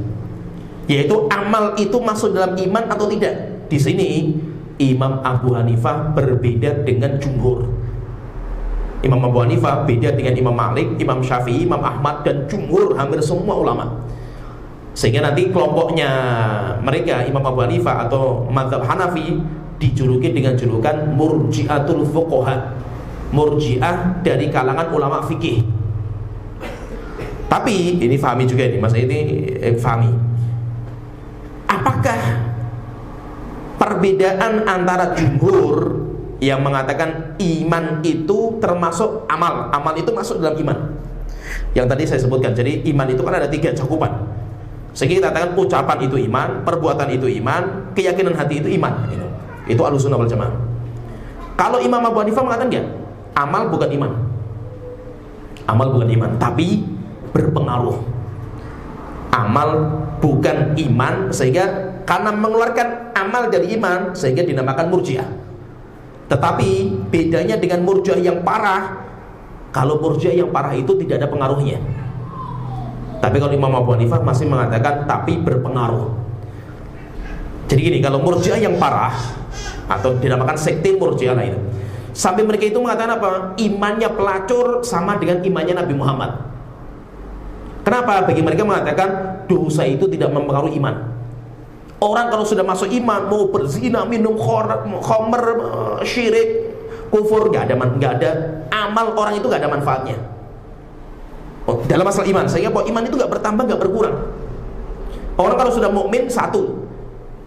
Yaitu amal itu masuk dalam iman atau tidak. Di sini Imam Abu Hanifah berbeda dengan jumhur. Imam Abu Hanifah beda dengan Imam Malik, Imam Syafi'i, Imam Ahmad dan jumhur hampir semua ulama. Sehingga nanti kelompoknya mereka Imam Abu Hanifah atau mazhab Hanafi dijuluki dengan julukan Murji'atul Fuqaha. Murji'ah dari kalangan ulama fikih. Tapi ini fahami juga nih, Mas ini fahami. Apakah perbedaan antara jumhur yang mengatakan iman itu termasuk amal, amal itu masuk dalam iman, yang tadi saya sebutkan. Jadi iman itu kan ada 3 cakupan. Sehingga kita katakan ucapan itu iman, perbuatan itu iman, keyakinan hati itu iman. Itu Ahlussunnah wal Jamaah. Kalau Imam Abu Hanifah mengatakan enggak, amal bukan iman. Amal bukan iman, tapi berpengaruh. Amal bukan iman, sehingga karena mengeluarkan amal dari iman sehingga dinamakan Murji'ah. Tetapi bedanya dengan Murji'ah yang parah, kalau Murji'ah yang parah itu tidak ada pengaruhnya. Tapi kalau Imam Abu Hanifah masih mengatakan tapi berpengaruh. Jadi gini, kalau Murji'ah yang parah atau dinamakan sekte Murji'ah lah itu, sampai mereka itu mengatakan apa? Imannya pelacur sama dengan imannya Nabi Muhammad. Kenapa? Bagi mereka mengatakan dosa itu tidak mempengaruhi iman. Orang kalau sudah masuk iman, mau berzina, minum khamr, syirik, kufur, nggak ada amal orang itu nggak ada manfaatnya. Dalam masalah iman, sehingga bahwa iman itu nggak bertambah, nggak berkurang. Orang kalau sudah mukmin satu,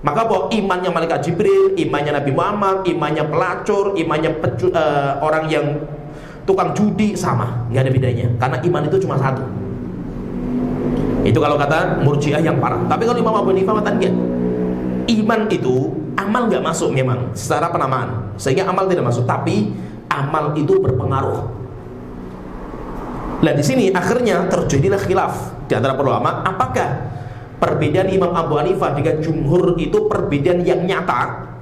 Maka apa? Imannya malaikat Jibril, imannya Nabi Muhammad, imannya pelacur, imannya orang yang tukang judi, sama, nggak ada bedanya. Karena iman itu cuma satu. Itu kalau kata Murji'ah yang parah. Tapi kalau Imam Abu Hanifah enggak. Iman itu amal nggak masuk memang secara penamaan, sehingga amal tidak masuk. Tapi amal itu berpengaruh. Nah di sini akhirnya terjadilah khilaf di antara para ulama. Apakah perbedaan Imam Abu Hanifah dengan jumhur itu perbedaan yang nyata,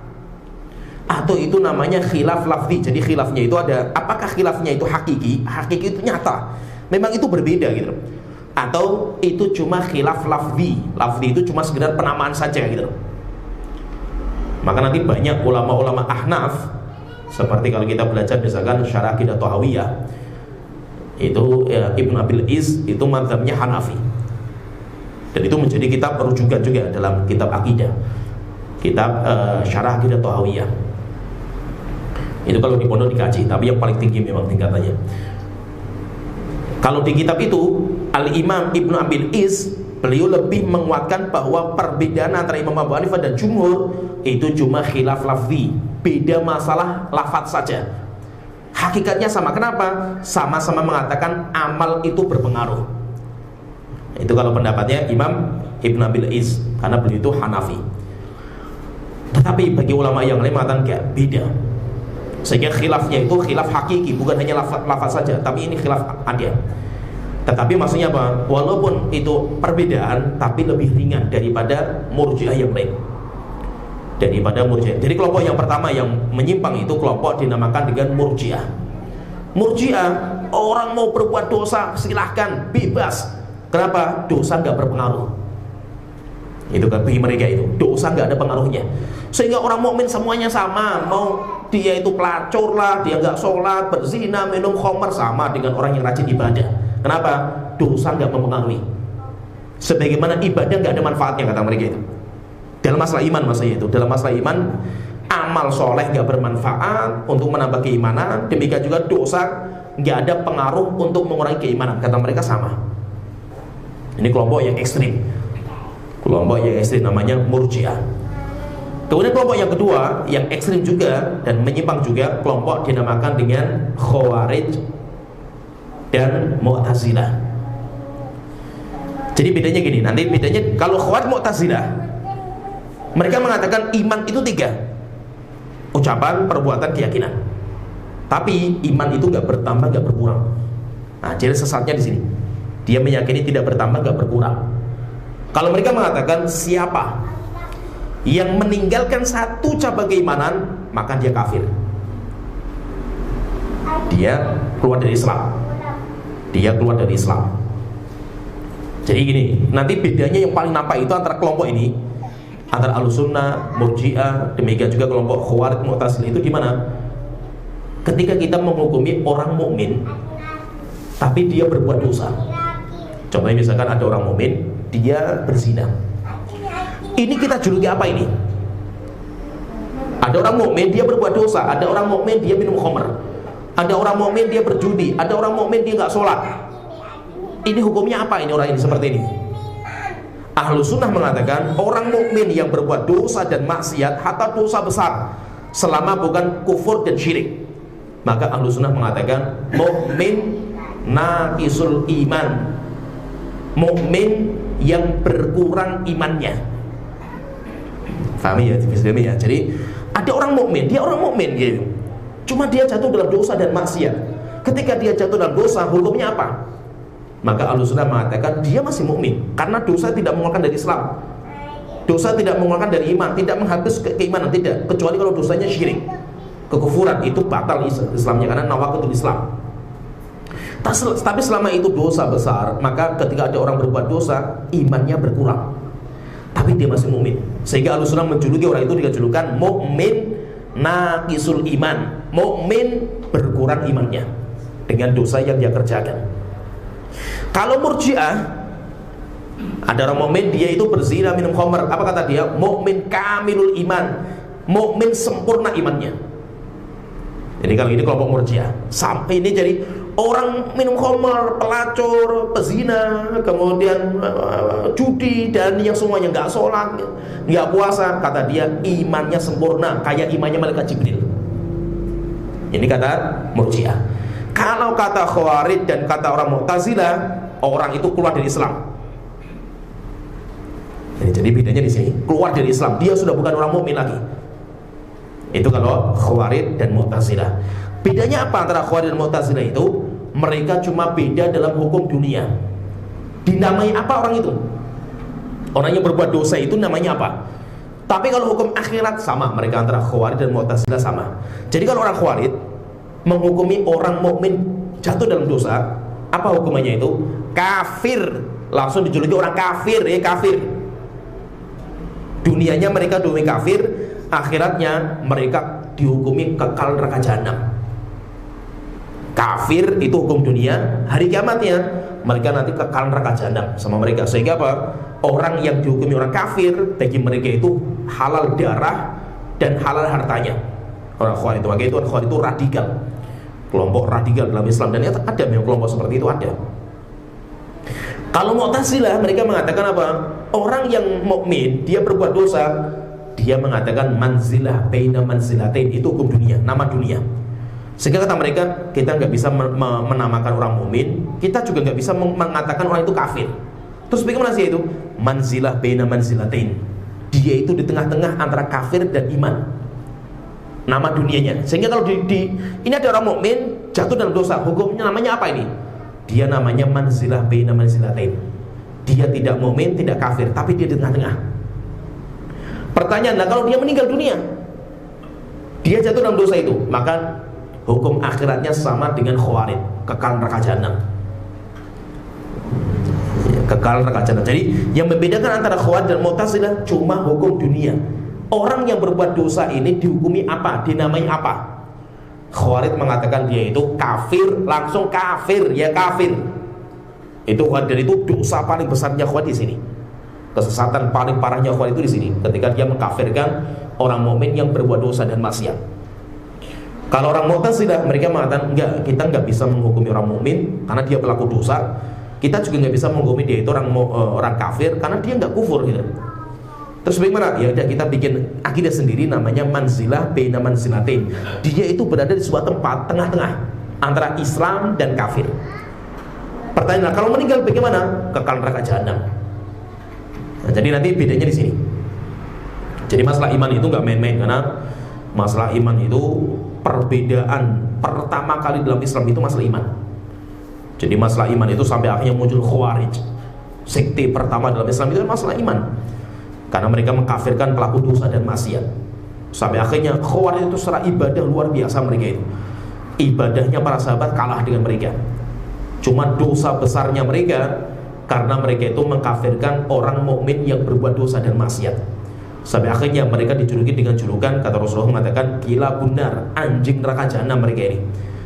atau itu namanya khilaf lafzi? Jadi khilafnya itu ada, apakah khilafnya itu hakiki? Hakiki itu nyata, memang itu berbeda gitu, atau itu cuma khilaf lafzi? Lafzi itu cuma sekedar penamaan saja gitu. Maka nanti banyak ulama-ulama Ahnaf, seperti kalau kita belajar misalkan Syarah Aqidah Thahawiyah, itu ya, Ibnu Abil Iz itu mazhabnya Hanafi. Dan itu menjadi kitab rujukan juga dalam kitab akidah, kitab Syarah Aqidah Thahawiyah. Itu kalau di pondok dikaji, tapi yang paling tinggi memang tingkatannya. Kalau di kitab itu Al-Imam Ibnu Abil Iz, beliau lebih menguatkan bahwa perbedaan antara Imam Abu Hanifah dan jumhur itu cuma khilaf lafzi, beda masalah lafaz saja. Hakikatnya sama. Kenapa? Sama-sama mengatakan amal itu berpengaruh. Itu kalau pendapatnya Imam Ibn Abil Iz, karena beliau itu Hanafi. Tetapi bagi ulama yang lain mengatakan enggak, beda. Sehingga khilafnya itu khilaf hakiki, bukan hanya lafaz saja, tapi ini khilaf ada. Tetapi maksudnya apa? Walaupun itu perbedaan, tapi lebih ringan daripada Murji'ah yang lain. Daripada Murji'ah. Jadi kelompok yang pertama yang menyimpang itu kelompok dinamakan dengan Murji'ah. Murji'ah, orang mau berbuat dosa silahkan, bebas. Kenapa? Dosa nggak berpengaruh. Itu kan bagi mereka itu, dosa nggak ada pengaruhnya. Sehingga orang mukmin semuanya sama. Mau dia itu pelacur lah, dia nggak sholat, berzina, minum khamar, sama dengan orang yang rajin ibadah. Kenapa? Dosa nggak mempengaruhi. Sebagaimana ibadah nggak ada manfaatnya, kata mereka itu. Dalam masalah iman, maksudnya itu, dalam masalah iman, amal soleh nggak bermanfaat untuk menambah keimanan. Demikian juga dosa nggak ada pengaruh untuk mengurangi keimanan. Kata mereka sama. Ini kelompok yang ekstrim. Kelompok yang ekstrim namanya Murji'ah. Kemudian kelompok yang kedua yang ekstrim juga dan menyimpang juga, kelompok dinamakan dengan Khawarij dan Mu'tazilah. Jadi bedanya gini, nanti bedanya kalau Khawarij Mu'tazilah, mereka mengatakan iman itu 3: ucapan, perbuatan, keyakinan. Tapi iman itu nggak bertambah, nggak berkurang. Nah, jadi sesatnya di sini. Dia meyakini tidak bertambah, nggak berkurang. Kalau mereka mengatakan siapa yang meninggalkan satu cabang keimanan, maka dia kafir. Dia keluar dari Islam. Dia keluar dari Islam. Jadi gini, nanti bedanya yang paling nampak itu antara kelompok ini, antara Ahlussunnah, Murji'ah, demikian juga kelompok Khawarij Mu'tazilah itu gimana? Ketika kita menghukumi orang mukmin, tapi dia berbuat dosa. Contohnya misalkan ada orang mukmin, dia berzina. Ini kita juluki apa ini? Ada orang mukmin dia berbuat dosa, ada orang mukmin dia minum khamr, ada orang mukmin dia berjudi, ada orang mukmin dia nggak sholat. Ini hukumnya apa ini orang ini seperti ini? Ahlussunnah mengatakan orang mukmin yang berbuat dosa dan maksiat, hatta dosa besar, selama bukan kufur dan syirik, maka Ahlussunnah mengatakan mukmin naqisul iman, mukmin yang berkurang imannya. Fahami ya, ya? Jadi ada orang mukmin, dia orang mukmin gitu. Cuma dia jatuh dalam dosa dan maksiat. Ketika dia jatuh dalam dosa, hukumnya apa? Maka Ahlussunnah mengatakan dia masih mukmin karena dosa tidak mengeluarkan dari Islam. Dosa tidak mengeluarkan dari iman, tidak menghapus keimanan, tidak, kecuali kalau dosanya syirik, kekufuran, itu batal Islamnya karena nawaqidul Islam. Tapi selama itu dosa besar, maka ketika ada orang berbuat dosa, imannya berkurang, tapi dia masih mukmin. Sehingga Ahlussunnah menjuluki orang itu dengan julukan mukmin naqisul iman, mukmin berkurang imannya dengan dosa yang dia kerjakan. Kalau Murji'ah, ada orang mukmin dia itu berzina, minum khamr, apa kata dia? Mukmin kamilul iman, mukmin sempurna imannya. Jadi kalau ini kelompok Murji'ah. Sampai ini jadi orang minum khamar, pelacur, pezina, kemudian judi, dan yang semuanya nggak sholat, nggak puasa, kata dia imannya sempurna kayak imannya malaikat Jibril. Ini kata Murji'ah. Kalau kata Khawarij dan kata orang Mu'tazilah, orang itu keluar dari Islam. Jadi bedanya di sini, keluar dari Islam, dia sudah bukan orang mukmin lagi. Itu kalau Khawarij dan Mu'tazilah. Bedanya apa antara Khawarij dan Mu'tazilah itu? Mereka cuma beda dalam hukum dunia. Dinamai apa orang itu? Orang yang berbuat dosa itu namanya apa? Tapi kalau hukum akhirat sama, mereka antara Khawarij dan Mu'tazilah sama. Jadi kalau orang Khawarij menghukumi orang mukmin jatuh dalam dosa, apa hukumannya itu? Kafir. Langsung dijuluki orang kafir, ya kafir. Dunianya mereka dihukumi kafir, akhiratnya mereka dihukumi kekal neraka jahanam. Kafir itu hukum dunia, hari kiamatnya mereka nanti kekal neraka jahanam sama mereka. Sehingga apa? Orang yang dihukumi orang kafir, bagi mereka itu halal darah dan halal hartanya. Orang Khawarij itu, makanya itu Khawarij itu radikal, kelompok radikal dalam Islam, dan ada memang kelompok seperti itu ada. Kalau Mu'tazilah mereka mengatakan apa? Orang yang mukmin dia berbuat dosa, dia mengatakan manzilah baina manzilatain, itu hukum dunia, nama dunia. Sehingga kata mereka, kita nggak bisa menamakan orang mukmin, kita juga nggak bisa mengatakan orang itu kafir. Terus bagaimana sih itu? Manzilah baina manzilatain. Dia itu di tengah-tengah antara kafir dan iman. Nama dunianya. Sehingga kalau ini ada orang mukmin jatuh dalam dosa, hukumnya namanya apa ini? Dia namanya manzilah baina manzilatain. Dia tidak mukmin, tidak kafir, tapi dia di tengah-tengah. Pertanyaan, nah kalau dia meninggal dunia, dia jatuh dalam dosa itu, maka hukum akhiratnya sama dengan Khawarij, kekal neraka jahanam. Kekal neraka jahanam. Jadi yang membedakan antara Khawarij dan Mu'tazilah cuma hukum dunia. Orang yang berbuat dosa ini dihukumi apa? Dinamai apa? Khawarij mengatakan dia itu kafir, langsung kafir, ya kafir. Itu Khawarij, dan itu dosa paling besarnya Khawarij di sini. Kesesatan paling parahnya Khawarij itu di sini, ketika dia mengkafirkan orang mukmin yang berbuat dosa dan maksiat. Kalau orang Mu'tazilah mereka mengatakan enggak, kita enggak bisa menghukumi orang mukmin karena dia pelaku dosa. Kita juga enggak bisa menghukumi dia itu orang kafir karena dia enggak kufur gitu. Terus bagaimana? Ya udah, kita bikin akidah sendiri namanya manzilah baina manzilatain. Dia itu berada di sebuah tempat tengah-tengah antara Islam dan kafir. Pertanyaan, kalau meninggal bagaimana? Kekal neraka jahanam. Nah, jadi nanti bedanya di sini. Jadi masalah iman itu nggak main-main, karena masalah iman itu perbedaan pertama kali dalam Islam itu masalah iman. Jadi masalah iman itu sampai akhirnya muncul Khawarij. Sekte pertama dalam Islam itu masalah iman, karena mereka mengkafirkan pelaku dosa dan maksiat. Sampai akhirnya Khawarij itu secara ibadah luar biasa mereka itu. Ibadahnya para sahabat kalah dengan mereka. Cuma dosa besarnya mereka karena mereka itu mengkafirkan orang mukmin yang berbuat dosa dan maksiat. Sampai akhirnya mereka dijuluki dengan julukan, kata Rasulullah mengatakan, gila benar, anjing neraka jahanam mereka ini.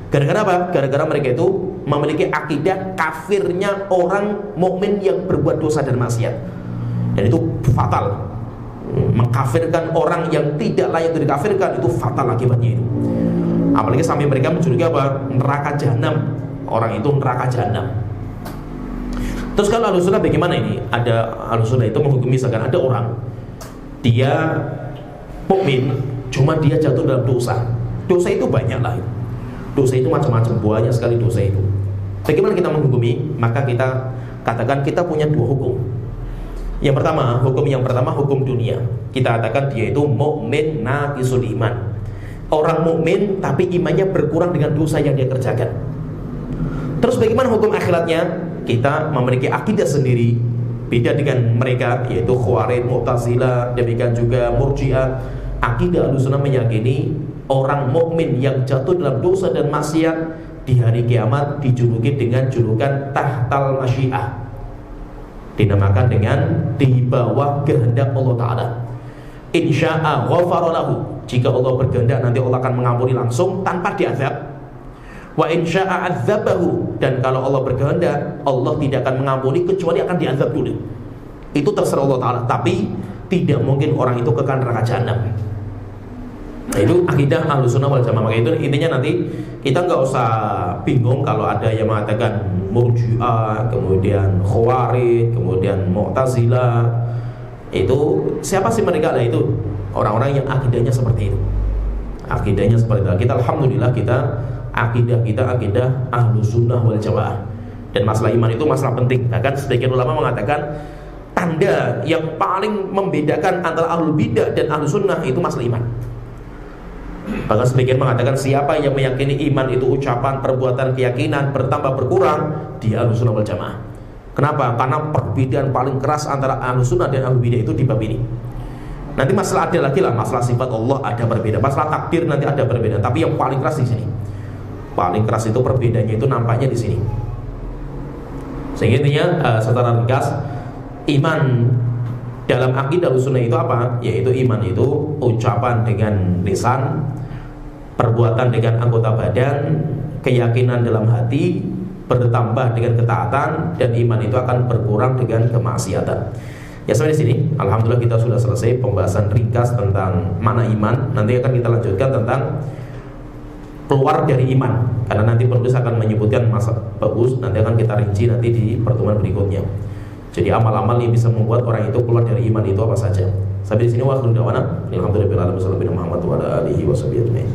Gara-gara apa? Gara-gara mereka itu memiliki akidah kafirnya orang mukmin yang berbuat dosa dan maksiat. Dan itu fatal. Mengkafirkan orang yang tidak layak dikafirkan itu fatal akibatnya itu. Apalagi sampai mereka menjuluki apa? Neraka jahanam. Orang itu neraka jahanam. Terus kalau Ahlussunnah bagaimana ini? Ada Ahlussunnah itu menghukumi, misalkan ada orang dia mukmin, cuma dia jatuh dalam dosa. Dosa itu banyak lah. Dosa itu macam-macam, banyak sekali dosa itu. Bagaimana kita menghukumi? Maka kita katakan kita punya dua hukum. Yang pertama hukum dunia. Kita katakan dia itu mukmin naqisul iman. Orang mukmin tapi imannya berkurang dengan dosa yang dia kerjakan. Terus bagaimana hukum akhiratnya? Kita memiliki akidah sendiri, beda dengan mereka, yaitu Khawarij, Mu'tazilah, demikian juga Murji'ah. Akidah Ahlussunnah meyakini orang mukmin yang jatuh dalam dosa dan maksiat di hari kiamat dijuluki dengan julukan tahtal masyiah, dinamakan dengan di bawah kehendak Allah Ta'ala. Insya'a ghafara lahu, jika Allah berkehendak nanti Allah akan mengampuni langsung tanpa diazab. Wa insya'a adzabahu, dan kalau Allah berkehendak Allah tidak akan mengampuni kecuali akan diazab dulu. Itu terserah Allah Ta'ala, tapi tidak mungkin orang itu kekal neraka jahanam. Nah, itu akidah Ahlussunnah wal Jamaah. Maka itu intinya nanti kita nggak usah bingung kalau ada yang mengatakan Murji'ah, kemudian Khawarij, kemudian Mu'tazilah. Itu siapa sih mereka? Lah itu orang-orang yang akidahnya seperti itu. Akidahnya seperti itu. Kita alhamdulillah akidah kita akidah Ahlussunnah wal Jamaah. Dan masalah iman itu masalah penting. Bahkan sebagian ulama mengatakan tanda yang paling membedakan antara Ahlul Bidah dan Ahlussunnah itu masalah iman. Bahkan sebagian mengatakan siapa yang meyakini iman itu ucapan, perbuatan, keyakinan, bertambah berkurang, dia Ahlussunnah wal Jamaah. Kenapa? Karena perbedaan paling keras antara Ahlussunnah dan Ahlul Bidah itu di bab ini. Nanti masalah ada lagi lah, masalah sifat Allah ada berbeda, masalah takdir nanti ada berbeda. Tapi yang paling keras di sini, paling keras itu perbedaannya itu nampaknya di sini. Sehingga intinya secara ringkas, iman dalam akidah Ahlussunnah itu apa? Yaitu iman itu ucapan dengan lisan, perbuatan dengan anggota badan, keyakinan dalam hati, bertambah dengan ketaatan, dan iman itu akan berkurang dengan kemaksiatan. Ya, sampai di sini alhamdulillah kita sudah selesai pembahasan ringkas tentang mana iman. Nanti akan kita lanjutkan tentang keluar dari iman, karena nanti penulis akan menyebutkan masa bagus. Nanti akan kita rinci nanti di pertemuan berikutnya. Jadi amal-amal yang bisa membuat orang itu keluar dari iman itu apa saja. Sampai di sini wa akhiru da'wana alhamdulillahirabbil alamin. Muhammad wa ala alihi washabihi ajmain.